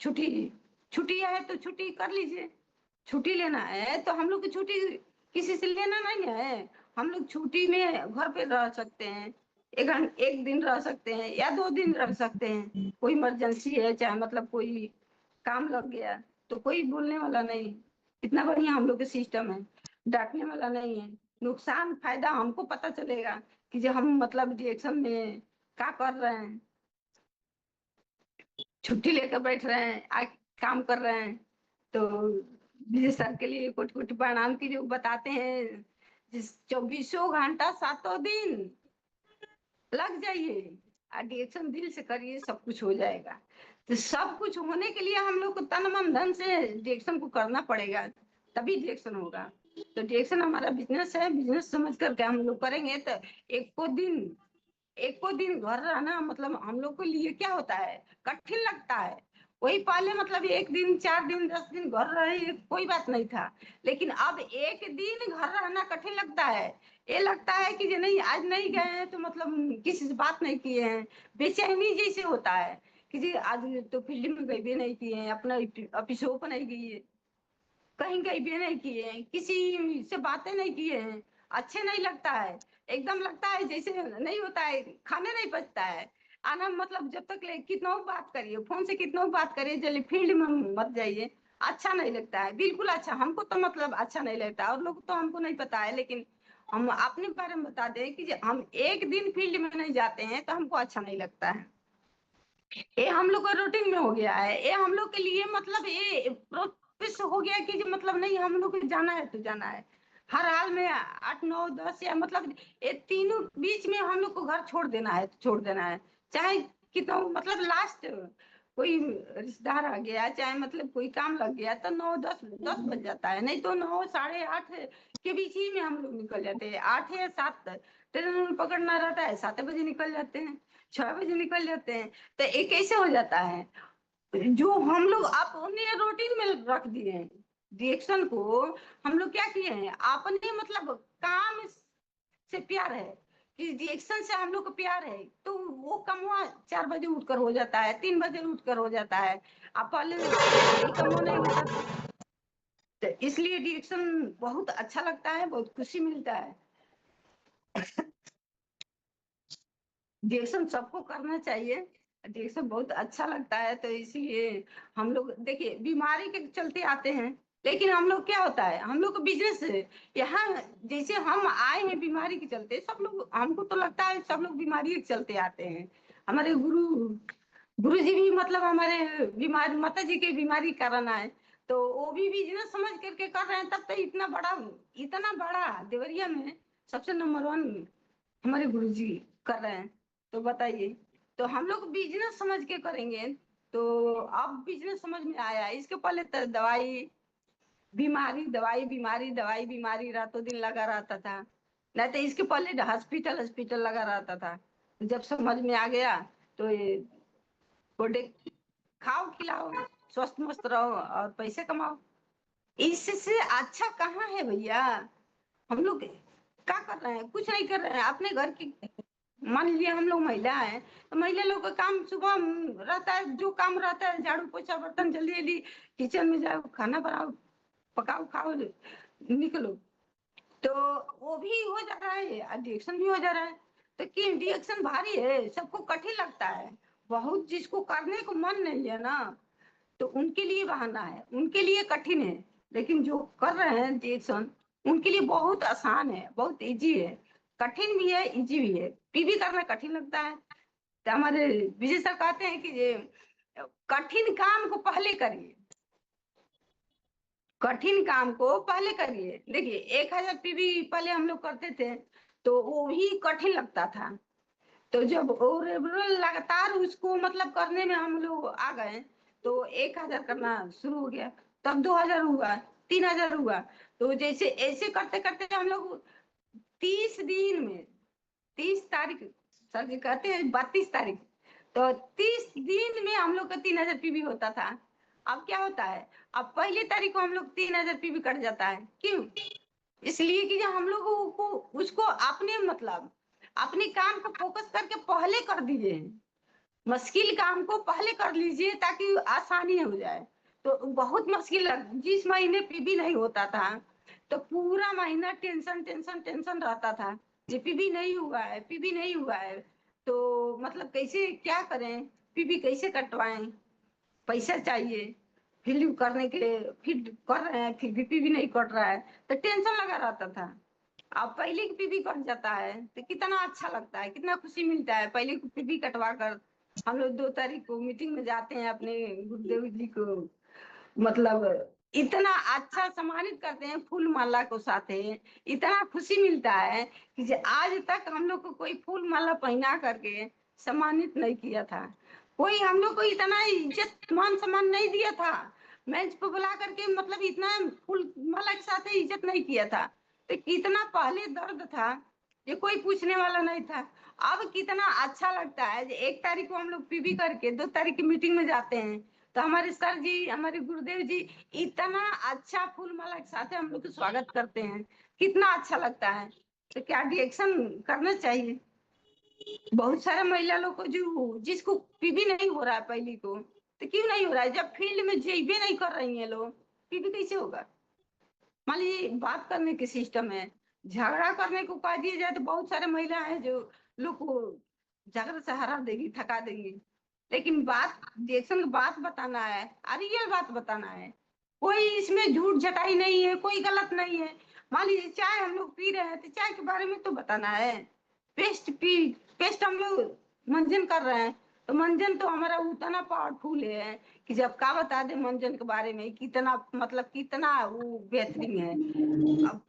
छुट्टी, छुट्टी है तो छुट्टी कर लीजिए। छुट्टी लेना है तो हम लोग की छुट्टी किसी से लेना नहीं है। हम लोग छुट्टी में घर पे रह सकते हैं, एक दिन रह सकते हैं या 2 दिन रह सकते हैं। कोई इमरजेंसी है चाहे मतलब कोई काम लग गया तो कोई बोलने वाला नहीं। इतना बढ़िया हम लोग का सिस्टम है, डांटने वाला नहीं है। नुकसान फायदा हमको पता चलेगा कि जो हम मतलब डिरेक्शन में क्या कर रहे हैं। छुट्टी लेकर बैठ रहे हैं, काम कर रहे हैं, तो विजय सर के लिए कुछ कुछ परिणाम की जो बताते हैं, जिस 24 घंटा 7 दिन लग जाइए, डिरेक्शन दिल से करिए, सब कुछ हो जाएगा। तो सब कुछ होने के लिए हम लोग को तन मन धन से डिरेक्शन को करना पड़ेगा, तभी डिरेक्शन होगा। तो डिरेक्शन हमारा बिजनेस है, बिजनेस समझ करके हम लोग करेंगे तो एक को दिन एक को दिन घर रहना मतलब हम लोग के लिए क्या होता है, कठिन लगता है। वही पहले मतलब एक दिन 4 दिन 10 दिन घर रहे कोई बात नहीं था, लेकिन अब एक दिन घर रहना कठिन लगता है। ये लगता है कि जो नहीं आज नहीं गए हैं तो मतलब किसी से बात नहीं किए हैं, बेचैनी जैसे होता है कि जी आज तो फील्ड में गए भी नहीं किए हैं, अपना ऑफिसों पर नहीं गए, कहीं गए भी नहीं किए हैं, किसी से बातें नहीं किए हैं, अच्छे नहीं लगता है। एकदम लगता है जैसे नहीं होता है, खाने नहीं पचता है। आना मतलब जब तक कितना बात करिए फोन से, कितना बात करिए, चलिए फील्ड में मत जाइए, अच्छा नहीं लगता है बिल्कुल। अच्छा हमको तो मतलब अच्छा नहीं लगता, और लोग तो हमको नहीं पता है, लेकिन हम अपने बारे में बता दें कि हम एक दिन फील्ड में नहीं जाते हैं तो हमको अच्छा नहीं लगता है। ये हम लोग का रूटीन में हो गया है, ये हम लोग के लिए मतलब ये प्रोसेस हो गया कि जो मतलब नहीं हम लोग को जाना है तो जाना है। हर हाल में 8 9 10 या मतलब ये तीनों बीच में हम लोग को घर छोड़ देना है तो छोड़ देना है। चाहे कितना मतलब लास्ट कोई रिश्तेदार आ गया, चाहे मतलब कोई काम लग गया तो 9 10 बज जाता है, नहीं तो 9 8:30 के बीच ही में हम लोग निकल जाते हैं। 8 या 7 ट्रेन पकड़ना रहता है, 7 बजे निकल जाते हैं, 6 बजे निकल जाते हैं। तो ये कैसे हो जाता है, जो हम लोग अपने रूटीन में रख दिए हैं रिएक्शन को। हम लोग क्या किए हैं, आपने मतलब काम से प्यार है कि रिएक्शन से हम लोग को प्यार है, तो वो कमवा 4 बजे उठकर हो जाता है, 3 बजे उठकर हो जाता है। अब पहले यही कमवा नहीं होता था, तो इसलिए रिएक्शन बहुत अच्छा लगता है, बहुत खुशी मिलता है। डिएक्शन सबको करना चाहिए, डिएक्शन बहुत अच्छा लगता है। तो इसलिए हम लोग देखिए बीमारी के चलते आते हैं, लेकिन हम लोग क्या होता है, हम लोग को बिजनेस है यहाँ। जैसे हम आए हैं बीमारी के चलते, सब लोग हमको तो लगता है सब लोग बीमारी के चलते आते हैं। हमारे गुरु जी भी मतलब हमारे बीमारी माता जी के बीमारी के कारण आए, तो वो भी बिजनेस समझ करके कर रहे हैं, तब तो इतना बड़ा देवरिया में सबसे नंबर 1 हमारे गुरु जी कर रहे हैं। तो बताइए, तो हम लोग बिजनेस समझ के करेंगे। तो अब बिजनेस समझ में आया, इसके पहले तो दवाई बीमारी दवाई बीमारी दवाई बीमारी रातों दिन लगा रहता था, नहीं तो इसके पहले हॉस्पिटल हॉस्पिटल लगा रहता था। जब समझ में आ गया तो ये प्रोडक्ट खाओ खिलाओ, स्वस्थ मस्त रहो और पैसे कमाओ, इससे अच्छा कहाँ है भैया। हम लोग क्या कर रहे हैं, कुछ नहीं कर रहे हैं अपने घर की। मान लीजिए हम लोग महिला हैं तो महिला लोग का काम सुबह रहता है, जो काम रहता है झाड़ू पोछा बर्तन, जल्दी जल्दी किचन में जाओ, खाना बनाओ, पकाओ खाओ निकलो। तो वो भी हो जा रहा है, डिएक्शन भी हो जा रहा है। तो कि डिएक्शन भारी है, सबको कठिन लगता है, बहुत जिसको करने को मन नहीं है ना, तो उनके लिए बहाना है, उनके लिए कठिन है। लेकिन जो कर रहे हैं डिएक्शन उनके लिए बहुत आसान है, बहुत इजी है। कठिन भी है इजी भी है, पीवी करना कठिन लगता है। तो हमारे विजय सर कहते हैं कि ये कठिन काम को पहले करिए, कठिन काम को पहले करिए। देखिए 1000 पीवी पहले हम लोग करते थे, तो वो भी कठिन लगता था। तो जब और लगातार उसको मतलब करने में हम लोग आ गए, तो 1,000 करना शुरू हो गया, तब 2,000 हुआ, 3,000 हुआ। तो जैसे ऐसे करते करते हम लोग 30 दिन में, 30 तारीख, सर जी कहते हैं 32 तारीख, तो 30 दिन में हम लोग का 3,000 पीवी होता था। अब क्या होता है, अब पहली तारीख को हम लोग 3,000 पीवी कट जाता है। क्यों? इसलिए कि जब हम लोगों को उसको अपने मतलब अपने काम को फोकस करके पहले कर दीजिए, मुश्किल काम को पहले कर लीजिए ताकि आसानी हो जाए। तो बहुत मुश्किल जिस महीने पीबी नहीं होता था तो पूरा महीना टेंशन टेंशन टेंशन रहता था, ये पीबी नहीं हुआ है, पीबी नहीं हुआ है, तो मतलब कैसे क्या करें, पीबी कैसे कटवाएं, पैसा चाहिए, फिर करने के लिए फिर कर रहे हैं, फिर भी पीबी नहीं कट रहा है, तो टेंशन लगा रहता था। अब पहले की पीबी कट जाता है तो कितना अच्छा लगता है, कितना खुशी मिलता है। पहले की पीबी कटवा कर हम लोग 2 तारीख को मीटिंग में जाते हैं, अपने गुरुदेव जी को मतलब इतना अच्छा सम्मानित करते हैं फूल माला को साथे, इतना खुशी मिलता है कि आज तक हम लोग को कोई फूल माला पहना करके सम्मानित नहीं किया था, कोई हम लोग को इतना इज्जत मान सम्मान नहीं दिया था, मंच पर बुला करके मतलब इतना फूल माला के साथ इज्जत नहीं किया था। तो कितना पहले दर्द था, ये कोई पूछने वाला नहीं था। अब कितना अच्छा लगता है, 1 तारीख को हम लोग पीबी करके 2 तारीख की मीटिंग में जाते हैं, तो हमारे सर जी, हमारे गुरुदेव जी इतना अच्छा फूल माला के साथ हम लोग का स्वागत करते हैं, कितना अच्छा लगता है। तो क्या रिएक्शन करना चाहिए। बहुत सारे महिला लोग को जो जिसको पीबी नहीं हो रहा है पहली को, तो क्यों नहीं हो रहा है, जब फील्ड में जेबे नहीं कर रही है लोग, पीबी कैसे होगा। मान लीजिए बात करने के सिस्टम है, झगड़ा करने को कह दिया जाए तो बहुत सारे महिला है जो लोग को झगड़ा से हरा देगी, थका देंगी, लेकिन बात रिएक्शन की बात बताना है, रियल बात बताना है, कोई इसमें झूठ झटाई नहीं है, कोई गलत नहीं है। मान लीजिए चाय हम लोग पी रहे हैं तो चाय के बारे में तो बताना है। पेस्ट हम लोग मंजन कर रहे हैं, तो मंजन तो हमारा उतना पावरफुल है कि जब का बता दे मंजन के बारे में कितना मतलब कितना वो बेहतरीन है। अब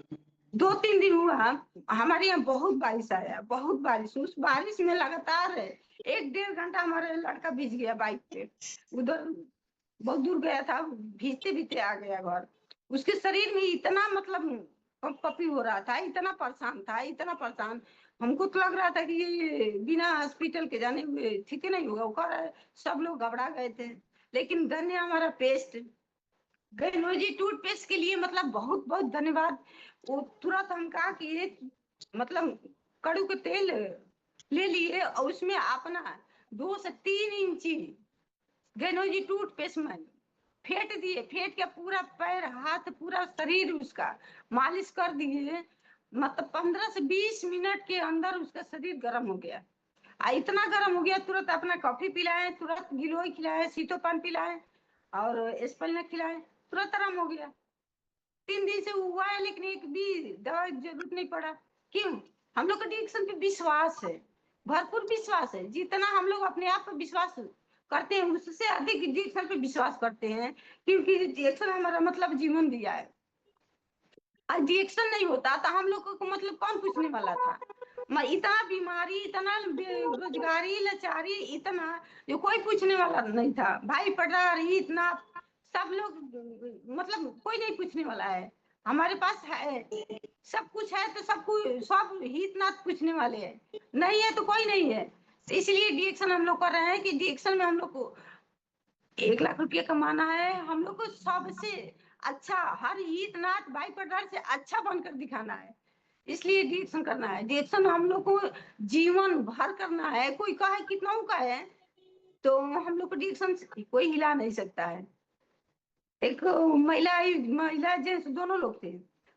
2-3 दिन हुआ हमारे यहाँ बहुत बारिश आया, बहुत बारिश, उस बारिश में लगातार 1-1.5 घंटा हमारा लड़का भीज गया बाइक पे, उधर बहुत दूर गया था, भीजते भीजते आ गया घर। उसके शरीर में इतना मतलब कपकपी हो रहा था, इतना परेशान था, इतना परेशान, हमको तो लग रहा था कि ये बिना हॉस्पिटल के जाने हुए ठीक ही नहीं होगा, वो सब लोग घबरा गए थे। लेकिन धन्य हमारा पेस्ट गहनोजी टूथपेस्ट के लिए मतलब बहुत बहुत धन्यवाद। वो तुरंत हम कहा कि ये मतलब कड़ू के तेल ले लिए और उसमें अपना 2 से 3 इंची गहनोजी टूथपेस्ट में फेंट दिए, फेंट के पूरा पैर हाथ पूरा शरीर उसका मालिश कर दिए, मतलब 15 से 20 मिनट के अंदर उसका शरीर गर्म हो गया। इतना गर्म हो गया, तुरंत अपना कॉफी पिलाए, तुरंत गिलोय खिलाए, सीतोपान पिलाए और एस्पल खिलाए, तुरंत आराम हो गया। 3 दिन से हुआ है लेकिन एक भी दवा की जरूरत नहीं पड़ा। क्यों? हम लोग का डिएक्शन पे विश्वास है, भरपूर विश्वास है, जितना हम लोग अपने आप पर विश्वास करते हैं उससे अधिक डिएक्शन पे विश्वास करते हैं, क्योंकि डिएक्शन हमारा मतलब जीवन दिया है। आज डिएक्शन नहीं होता तो हम लोगों को मतलब कौन पूछने वाला था। इतना बीमारी, इतना बेरोजगारी, लाचारी, इतना जो कोई पूछने वाला नहीं था, भाई पढ़ा इतना सब लोग मतलब कोई नहीं पूछने वाला है। हमारे पास है, सब कुछ है तो सबको सब हितनाथ पूछने वाले हैं, नहीं है तो कोई नहीं है। तो इसलिए डिएक्शन हम लोग कर रहे हैं कि डिएक्शन में हम लोग को 1 लाख रुपया कमाना है, हम लोग को सबसे अच्छा हर हितनाथ भाई पटवार से अच्छा बनकर दिखाना है, इसलिए डिएक्शन करना है। डिएक्शन हम लोग को जीवन भर करना है, कोई कहे कितना का है तो हम लोग को डिएक्शन कोई हिला नहीं सकता है। एक महिला महिला जेंट्स दोनों लोग थे,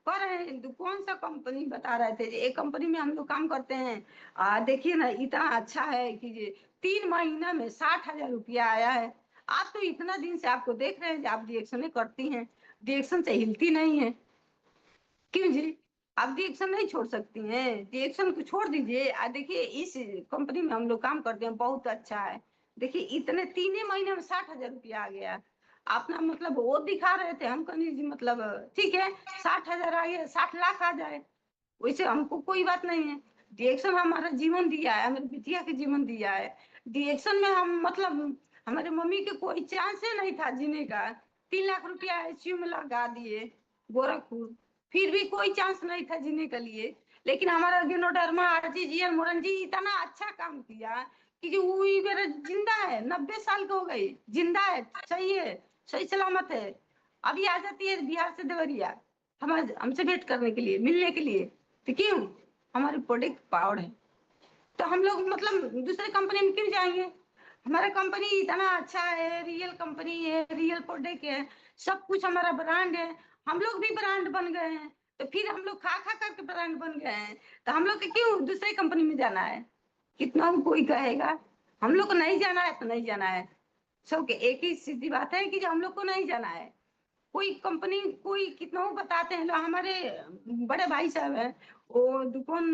कह रहे हैं तो कौन सा कंपनी बता रहे थे, एक कंपनी में हम लोग काम करते हैं, देखिए ना इतना अच्छा है कि 3 महीना में 60,000 रुपया आया है। आप तो इतना दिन से आपको देख रहे हैं आप डिएक्शन करती हैं, डिएक्शन से हिलती नहीं है, क्यों जी? आप डिएक्शन नहीं छोड़ सकती हैं, डिएक्शन को छोड़ दीजिए। देखिए इस कंपनी में हम लोग काम करते हैं, बहुत अच्छा है, देखिए इतने 3 महीने में 60,000 रुपया आ गया। अपना मतलब वो दिखा रहे थे, हम कहने जी मतलब ठीक है 60,000 आ गया, 60 लाख आ जाए, वैसे हमको कोई बात नहीं है। डिएक्शन हमारा जीवन दिया है, हमारे बिटिया के जीवन दिया है। डिएक्शन में हम मतलब हमारे मम्मी के कोई चांस ही नहीं था जीने का। 3 लाख रुपया आईसीयू में लगा दिए गोरखपुर, फिर भी कोई चांस नहीं था जीने के लिए। लेकिन हमारा गिनोडर्मा आरजीजीएल मोरन जी इतना अच्छा काम किया कि जो वो मेरा जिंदा है, 90 साल के हो गई, जिंदा है, सही है, सही सलामत है। अभी आ जाती है बिहार से देवरिया हमारे हमसे भेंट करने के लिए, मिलने के लिए। तो क्यों? हमारी प्रोडक्ट पावर है, तो हम लोग मतलब दूसरे कंपनी में क्यों जाएंगे? हमारा कंपनी इतना अच्छा है, रियल कंपनी है, रियल प्रोडक्ट है, सब कुछ हमारा ब्रांड है। हम लोग भी ब्रांड बन गए हैं, तो फिर हम लोग खा खा करके ब्रांड बन गए हैं, तो हम लोग के क्यों दूसरे कंपनी में जाना है? कितना कोई कहेगा, हम लोग को नहीं जाना है तो नहीं जाना है। सबके एक ही सीधी बात है कि हम लोग को नहीं जाना है। कोई कंपनी कोई कितना बताते हैं, हमारे बड़े भाई साहब है, वो दुकान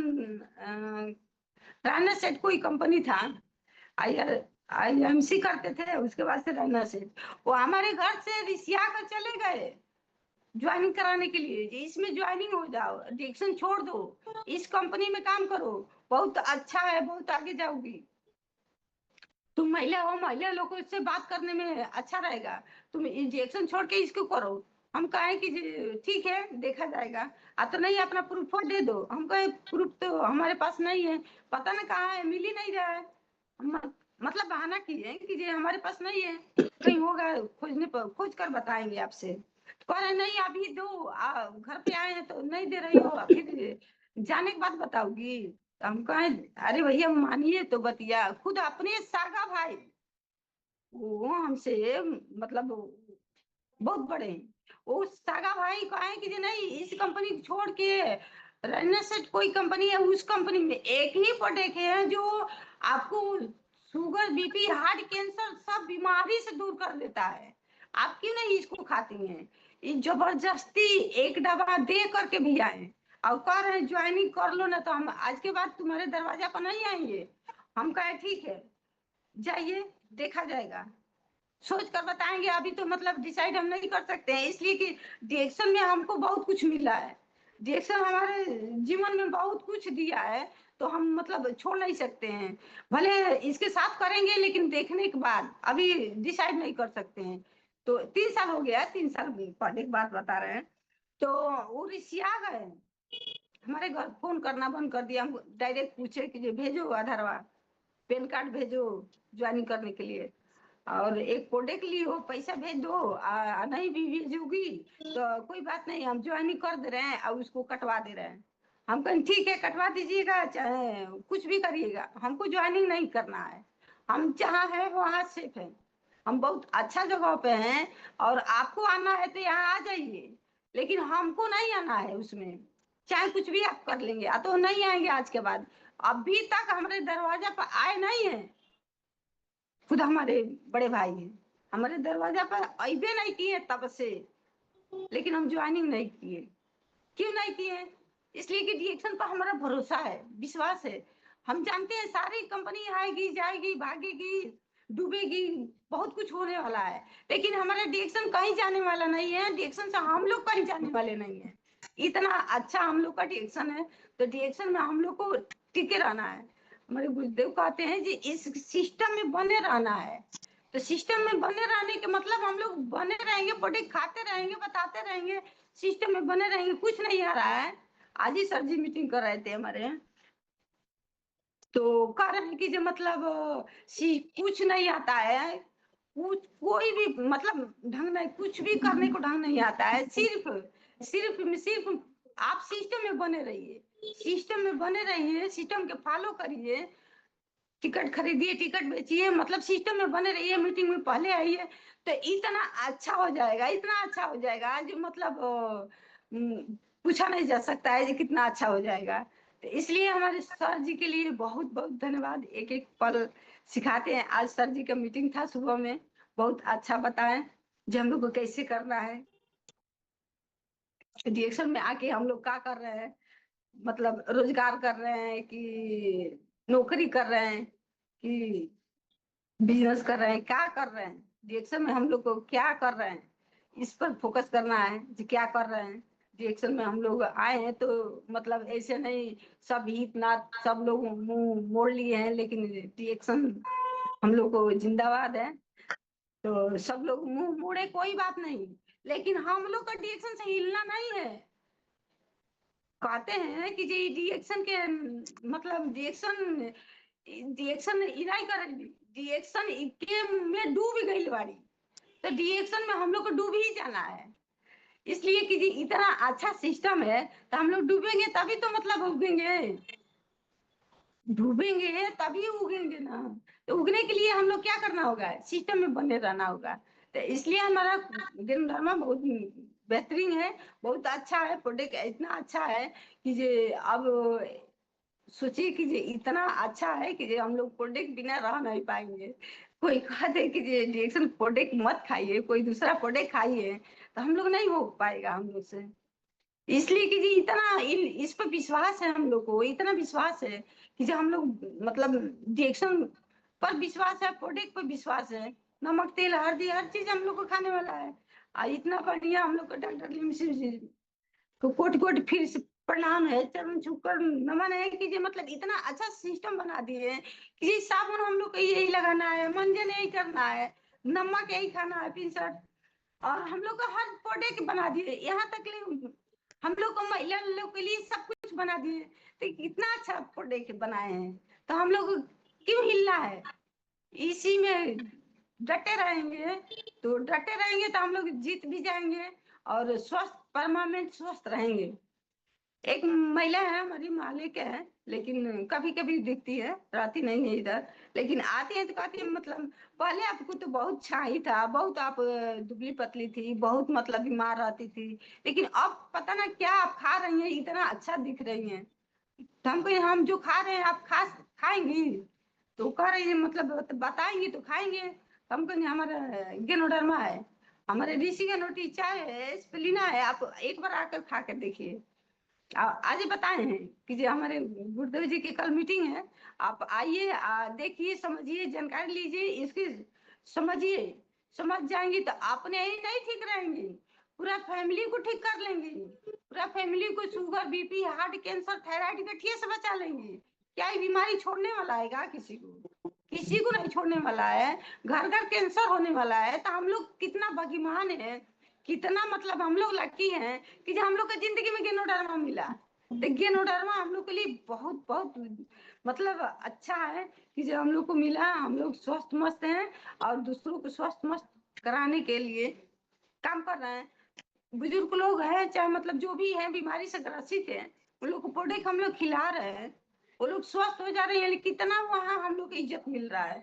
राना सेठ कोई कंपनी था, आई आईएमसी करते थे, उसके बाद से राना सेठ, वो हमारे घर से रिसिया कर चले गए ज्वाइनिंग कराने के लिए, कि इसमें ज्वाइनिंग हो जाओ, डिक्शन छोड़ दो, इस कंपनी में काम करो, बहुत अच्छा है, बहुत आगे जाओगी। तुम महिला हो, महिला लोगों से बात करने में अच्छा रहेगा, तुम इंजेक्शन छोड़ के इसको करो। हम कहे कि ठीक है देखा जाएगा, तो नहीं अपना प्रूफ दे दो। हम कहे प्रूफ तो हमारे पास नहीं है, पता ना कहाँ है, मिल ही नहीं रहा है। मतलब बहाना किए कि ये हमारे पास नहीं है, कहीं होगा, खोजने पर खोज कर बताएंगे आपसे। तो कह रहे नहीं अभी दो, घर पे आए हैं तो नहीं दे रही हो, फिर जाने के बाद बताओगी। तो हम कहे अरे भैया मानिए तो बतिया, खुद अपने सागा भाई वो हमसे मतलब बहुत बड़े हैं, वो सागा भाई कहे कि नहीं इस कंपनी को छोड़ के रेनेसेट कोई कंपनी है, उस कंपनी में एक ही प्रोडक्ट है जो आपको शुगर बीपी हार्ट कैंसर सब बीमारी से दूर कर देता है। आप क्यों नहीं इसको खाती हैं? ये जबरदस्ती एक दवा दे करके भी आए और कह रहे हैं ज्वाइनिंग कर लो ना, तो हम आज के बाद तुम्हारे दरवाजा पर नहीं आएंगे। हम कहे ठीक है जाइए देखा जाएगा, सोच कर बताएंगे, अभी तो मतलब डिसाइड हम नहीं कर सकते हैं, इसलिए कि डिएक्शन में हमको बहुत कुछ मिला है। डिएक्शन हमारे जीवन में बहुत कुछ दिया है, तो हम मतलब छोड़ नहीं सकते हैं। भले इसके साथ करेंगे लेकिन देखने के बाद अभी डिसाइड नहीं कर सकते हैं। तो 3 साल हो गया है, 3 साल पहले की बात बता रहे हैं। तो वो ऋषिया गए, हमारे घर फोन करना बंद कर दिया, हम डायरेक्ट पूछे कि भेजो आधार पैन कार्ड भेजो ज्वाइनिंग करने के लिए, और एक प्रोडक्ट ली हो पैसा भेज दो, नहीं भी भेजोगी तो कोई बात नहीं, हम ज्वाइनिंग कर दे रहे हैं और उसको कटवा दे रहे हैं। हम कहें ठीक है कटवा दीजिएगा, चाहे कुछ भी करिएगा, हमको ज्वाइनिंग नहीं करना है। हम जहाँ है वहाँ सेफ है, हम बहुत अच्छा जगह पे हैं, और आपको आना है तो यहाँ आ जाइए, लेकिन हमको नहीं आना है उसमें। चाहे कुछ भी आप कर लेंगे, तो नहीं आएंगे आज के बाद। अभी तक हमारे दरवाजा पर आए नहीं है, खुद हमारे बड़े भाई हैं, हमारे दरवाजा पर अबे नहीं किए तब से, लेकिन हम ज्वाइनिंग नहीं किए। क्यों नहीं किए? इसलिए कि डिएक्शन पर हमारा भरोसा है, विश्वास है। हम जानते हैं सारी कंपनी आएगी जाएगी भागेगी डूबेगी, बहुत कुछ होने वाला है, लेकिन हमारा डिएक्शन कहीं जाने वाला नहीं है, डिएक्शन से हम लोग कहीं जाने वाले नहीं है। इतना अच्छा हम लोग का डिएक्शन है, तो डिएक्शन में हम लोग को टिके रहना है। हमारे गुरुदेव कहते हैं कि इस सिस्टम में बने रहना है, तो सिस्टम में बने रहने के मतलब हम लोग बने रहेंगे, प्रोडक्ट खाते रहेंगे, बताते रहेंगे, सिस्टम में बने रहेंगे। कुछ नहीं आ रहा है। आज ही सर जी मीटिंग कर रहे थे हमारे, तो कह रहे हैं कि जो मतलब कुछ नहीं आता है, कुछ कोई भी मतलब ढंग नहीं, कुछ भी करने को ढंग नहीं आता है, सिर्फ सिर्फ सिर्फ आप सिस्टम में बने रहिए, सिस्टम में बने रहिए, सिस्टम के फॉलो करिए, टिकट खरीदिए, टिकट बेचिए, मतलब सिस्टम में बने रहिए, मीटिंग में पहले आइए, तो इतना अच्छा हो जाएगा, इतना अच्छा हो जाएगा जो मतलब पूछा नहीं जा सकता है, जो कितना अच्छा हो जाएगा। तो इसलिए हमारे सर जी के लिए बहुत बहुत धन्यवाद, एक एक पल सिखाते हैं। आज सर जी का मीटिंग था सुबह में, बहुत अच्छा बताएं जो हम लोग को कैसे करना है, डिएक्शन में आके हम लोग क्या कर रहे हैं, मतलब रोजगार कर रहे हैं कि नौकरी कर रहे हैं कि बिजनेस कर रहे हैं, क्या कर रहे हैं, डिएक्शन में हम लोग को क्या कर रहे हैं, इस पर फोकस करना है कि क्या कर रहे हैं। डिरेक्शन में हम लोग आए हैं, तो मतलब ऐसे नहीं सब हित नात सब लोग मुंह मोड़ लिए हैं, लेकिन डिरेक्शन हम लोग को जिंदाबाद है। तो सब लोग मुंह मोड़े कोई बात नहीं, लेकिन हम लोग का डिरेक्शन से हिलना नहीं है। कहते हैं कि जी डिरेक्शन के मतलब डिरेक्शन डिरेक्शन इनाई कर डिरेक्शन के में डूब गई बाड़ी, तो डिरेक्शन में हम लोग को डूब ही जाना है। इसलिए कि जी इतना अच्छा सिस्टम है, तो हम लोग डूबेंगे तभी तो मतलब उगेंगे, डूबेंगे तभी उगेंगे ना। तो उगने के लिए हम लोग क्या करना होगा, सिस्टम में बने रहना होगा। तो इसलिए हमारा जन्म धर्म बहुत बेहतरीन है, बहुत अच्छा है, प्रोडक्ट इतना अच्छा है कि जे अब सोचिए कि जे इतना अच्छा है कि जे हम लोग प्रोडक्ट बिना रह नहीं पाएंगे। कोई कह दे कि जे रिएक्शन प्रोडक्ट मत खाइए, कोई दूसरा प्रोडक्ट खाइए, तो हम लोग नहीं हो पाएगा हम लोग से। इसलिए कि जी इतना इस पर विश्वास है, हम लोग को इतना विश्वास है कि जो हम लोग मतलब रिएक्शन पर विश्वास है, प्रोडक्ट पर विश्वास है। नमक तेल हल्दी हर चीज हम लोग को खाने वाला है। और इतना बढ़िया हम लोग को डॉक्टर लिमसी जी को कोटि कोटि फिर से प्रणाम है, चरण छूकर नमन है कि जी मतलब इतना अच्छा सिस्टम बना दिए हैं कि जी साबुन हम लोग को यही लगाना है, मंजन यही करना है, नमक यही खाना है, पिंसठ और हम लोग का हर प्रोडक्ट बना दिए, यहाँ तक ले हम लोग को महिला लोग के लिए सब कुछ बना दिए। तो कितना अच्छा प्रोडक्ट बनाए हैं, तो हम लोग क्यों हिलना है, इसी में डटे रहेंगे। तो डटे रहेंगे तो हम लोग जीत भी जाएंगे और स्वस्थ परमानेंट स्वस्थ रहेंगे। एक महिला है हमारी मालिक है, लेकिन कभी कभी दिखती है, रहती नहीं है इधर, लेकिन आती है तो कहती है मतलब पहले आपको तो बहुत छाई था, बहुत आप दुबली पतली थी, बहुत मतलब बीमार रहती थी, लेकिन अब पता ना क्या आप खा रही हैं, इतना अच्छा दिख रही हैं। तो हम कहे हम जो खा रहे हैं आप खाएंगी, तो कह रही है मतलब बताएंगी तो खाएंगे। तो हम कहेंगे हमारा गेनोडर्मा है, हमारे ऋषि गेनोटी चाय है, स्पिलिना है, आप एक बार आकर खा कर देखिए। आज ही बताए हैं कि जो हमारे गुरुदेव जी की कल मीटिंग है, आप आइए, देखिए, समझिए, जानकारी लीजिए, इसकी समझिए, समझ जाएंगी तो अपने ही नहीं ठीक रहेंगी, पूरा फैमिली को ठीक कर लेंगी, पूरा फैमिली को sugar BP heart cancer thyroid गठिया से बचा लेंगी। क्या ये बीमारी छोड़ने वाला है क्या, किसी को, किसी को नहीं छोड़ने वाला है। घर घर कैंसर होने वाला है, तो हम लोग कितना भगीमान है, कितना मतलब हम लोग लकी हैं कि जो हम लोग को जिंदगी में गेनोडर्मा मिला। तो गेनोडर्मा हम लोग के लिए बहुत बहुत मतलब अच्छा है कि जो हम लोग को मिला, हम लोग स्वस्थ मस्त हैं और दूसरों को स्वस्थ मस्त कराने के लिए काम कर रहे हैं। बुजुर्ग लोग हैं चाहे मतलब जो भी है बीमारी से ग्रसित है, उन लोग को प्रोडक्ट हम लोग खिला रहे हैं, वो लोग स्वस्थ हो जा रहे हैं। लेकिन कितना वहां हम लोग को इज्जत मिल रहा है,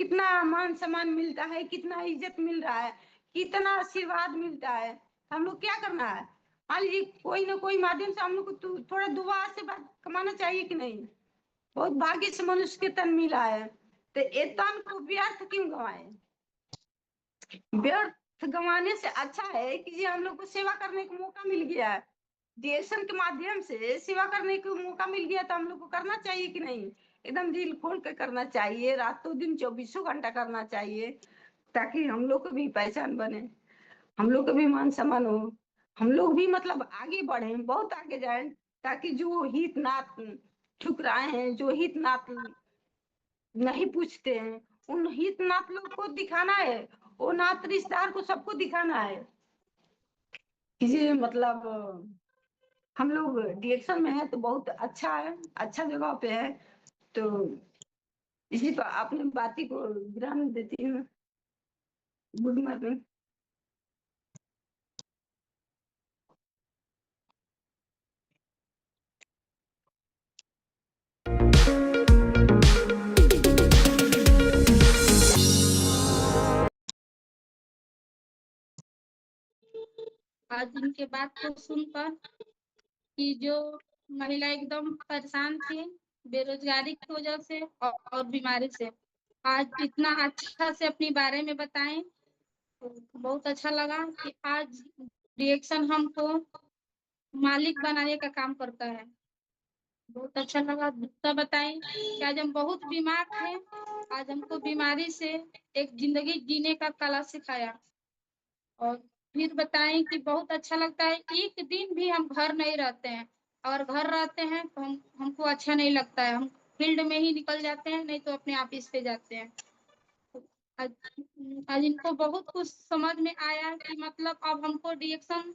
कितना मान सम्मान मिलता है, कितना इज्जत मिल रहा है, कितना आशीर्वाद मिलता है। हम लोग क्या करना है, मान लीजिए कोई ना कोई माध्यम से हम लोग को थोड़ा दुआ आशीर्वाद कमाना चाहिए कि नहीं। बहुत भाग्य से मनुष्य के तन मिला है, तो ये तन को व्यर्थ क्यों गंवाए। व्यर्थ गंवाने से अच्छा है कि जी हम लोग को सेवा करने का मौका मिल गया है, डीएक्शन के माध्यम से सेवा करने का मौका मिल गया, तो हम लोग को करना चाहिए कि नहीं। एकदम दिल खोल कर करना चाहिए, रातों दिन 24 घंटा करना चाहिए, ताकि हम लोग को भी पहचान बने, हम लोग को भी मान सम्मान हो, हम लोग भी मतलब आगे बढ़े, बहुत आगे जाए, ताकि जो हित नात ठुकराए हैं, जो हित नात नहीं पूछते हैं, उन हित नात लोग को दिखाना है, वो नात रिश्तेदार को सबको दिखाना है कि ये मतलब हम लोग डिएक्शन में है तो बहुत अच्छा है, अच्छा जगह पे है। तो इसी पर अपनी बाती को विराम देती हूँ। Good morning. आज इनके बात को सुनकर कि जो महिला एकदम परेशान थी बेरोजगारी की वजह से और बीमारी से, आज इतना अच्छा से अपने बारे में बताएं, तो बहुत अच्छा लगा कि आज रिएक्शन हमको मालिक बनाने का काम करता है। बहुत अच्छा लगा, दूसरा बताएं कि आज हम बहुत बीमार थे, आज हमको बीमारी से एक जिंदगी जीने का कला सिखाया। और फिर बताएं कि बहुत अच्छा लगता है, एक दिन भी हम घर नहीं रहते हैं, और घर रहते हैं तो हमको अच्छा नहीं लगता है, हम फील्ड में ही निकल जाते हैं, नहीं तो अपने ऑफिस पे जाते हैं। आज आज इनको बहुत कुछ समझ में आया कि मतलब अब हमको डिएक्शन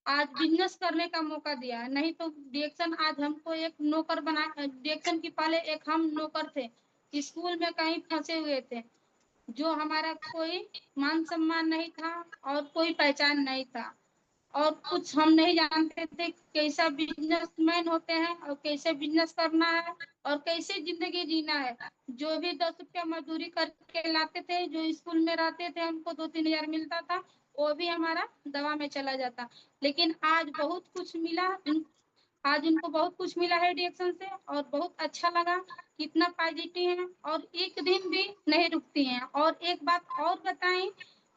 आज बिजनेस करने का मौका दिया है, नहीं तो डिएक्शन आज हमको एक नौकर बना, डिएक्शन की पहले एक हम नौकर थे, स्कूल में कहीं फंसे हुए थे, जो हमारा कोई मान सम्मान नहीं था और कोई पहचान नहीं था, और कुछ हम नहीं जानते थे कैसा बिजनेसमैन होते हैं और कैसे बिजनेस करना है और कैसे जिंदगी जीना है। जो भी 10 रुपया मजदूरी करके लाते थे, जो स्कूल में रहते थे उनको 2-3 हजार मिलता था, वो भी हमारा दवा में चला जाता। लेकिन आज बहुत कुछ मिला, आज इनको बहुत कुछ मिला है डिएक्शन से, और बहुत अच्छा लगा, कितना पॉजिटिव है और एक दिन भी नहीं रुकती हैं। और एक बात और बताएं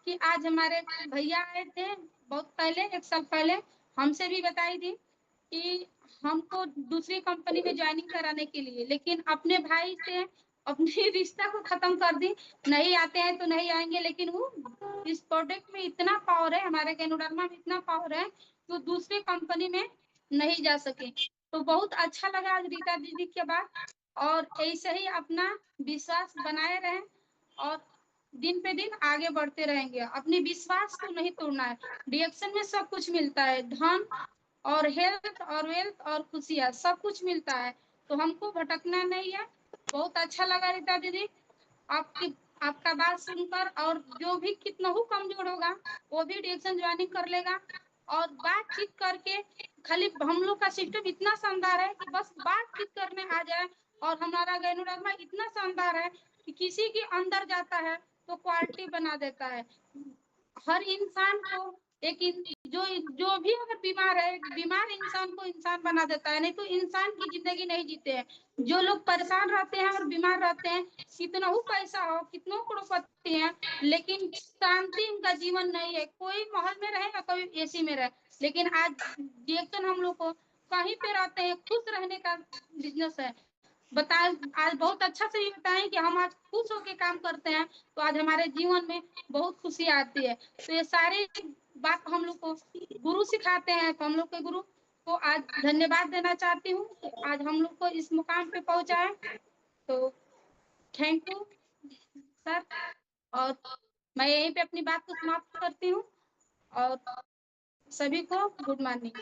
कि आज हमारे भैया आए थे बहुत पहले, 1 साल पहले, हमसे भी बताई थी कि हमको दूसरी कंपनी में ज्वाइनिंग कराने के लिए, लेकिन अपने भाई से अपने रिश्ता को खत्म कर दी, नहीं आते हैं तो नहीं आएंगे, लेकिन वो इस प्रोडक्ट में इतना पावर है, हमारे गैनोडर्मा में इतना पावर है, तो दूसरी कंपनी में नहीं जा सके। तो बहुत अच्छा लगा आज रीता दीदी के बाद, और ऐसे ही अपना विश्वास बनाए रहें और दिन पे दिन आगे बढ़ते रहेंगे। अपने विश्वास को नहीं तोड़ना है, रिएक्शन में सब कुछ मिलता है, धन और हेल्थ और वेल्थ और खुशियाँ सब कुछ मिलता है, तो हमको भटकना नहीं है। बहुत अच्छा लगा रीता दीदी आपकी, आपका बात सुनकर, और जो भी कितना हो कमजोर होगा वो भी रिएक्शन ज्वाइनिंग कर लेगा, और बातचीत करके, खाली हम लोग का सिस्टम इतना शानदार है कि बस बातचीत करने आ जाए, और हमारा गैनोडर्मा इतना शानदार है कि किसी के अंदर जाता है तो क्वालिटी बना देता है। हर इंसान को जो जो भी अगर बीमार है, बीमार इंसान को इंसान बना देता है, नहीं तो इंसान की जिंदगी नहीं जीते हैं। जो लोग परेशान रहते हैं और बीमार रहते हैं, कितना ही पैसा हो, कितना करोड़पति हैं, लेकिन शांति उनका जीवन नहीं है। कोई महल में रहे या कोई एसी में रहे, लेकिन आज रिएक्शन हम लोग को कहीं पे रहते हैं, खुश रहने का बिजनेस है। बताएं, आज बहुत अच्छा से ये बताएं कि हम आज खुश होकर काम करते हैं, तो आज हमारे जीवन में बहुत खुशी आती है। तो ये सारी बात हम लोग को गुरु सिखाते हैं, तो हम लोग के गुरु को आज धन्यवाद देना चाहती हूँ कि आज हम लोग को इस मुकाम पे पहुंचाए। तो थैंक यू सर, और मैं यहीं पे अपनी बात को समाप्त करती हूँ, और सभी को गुड मॉर्निंग।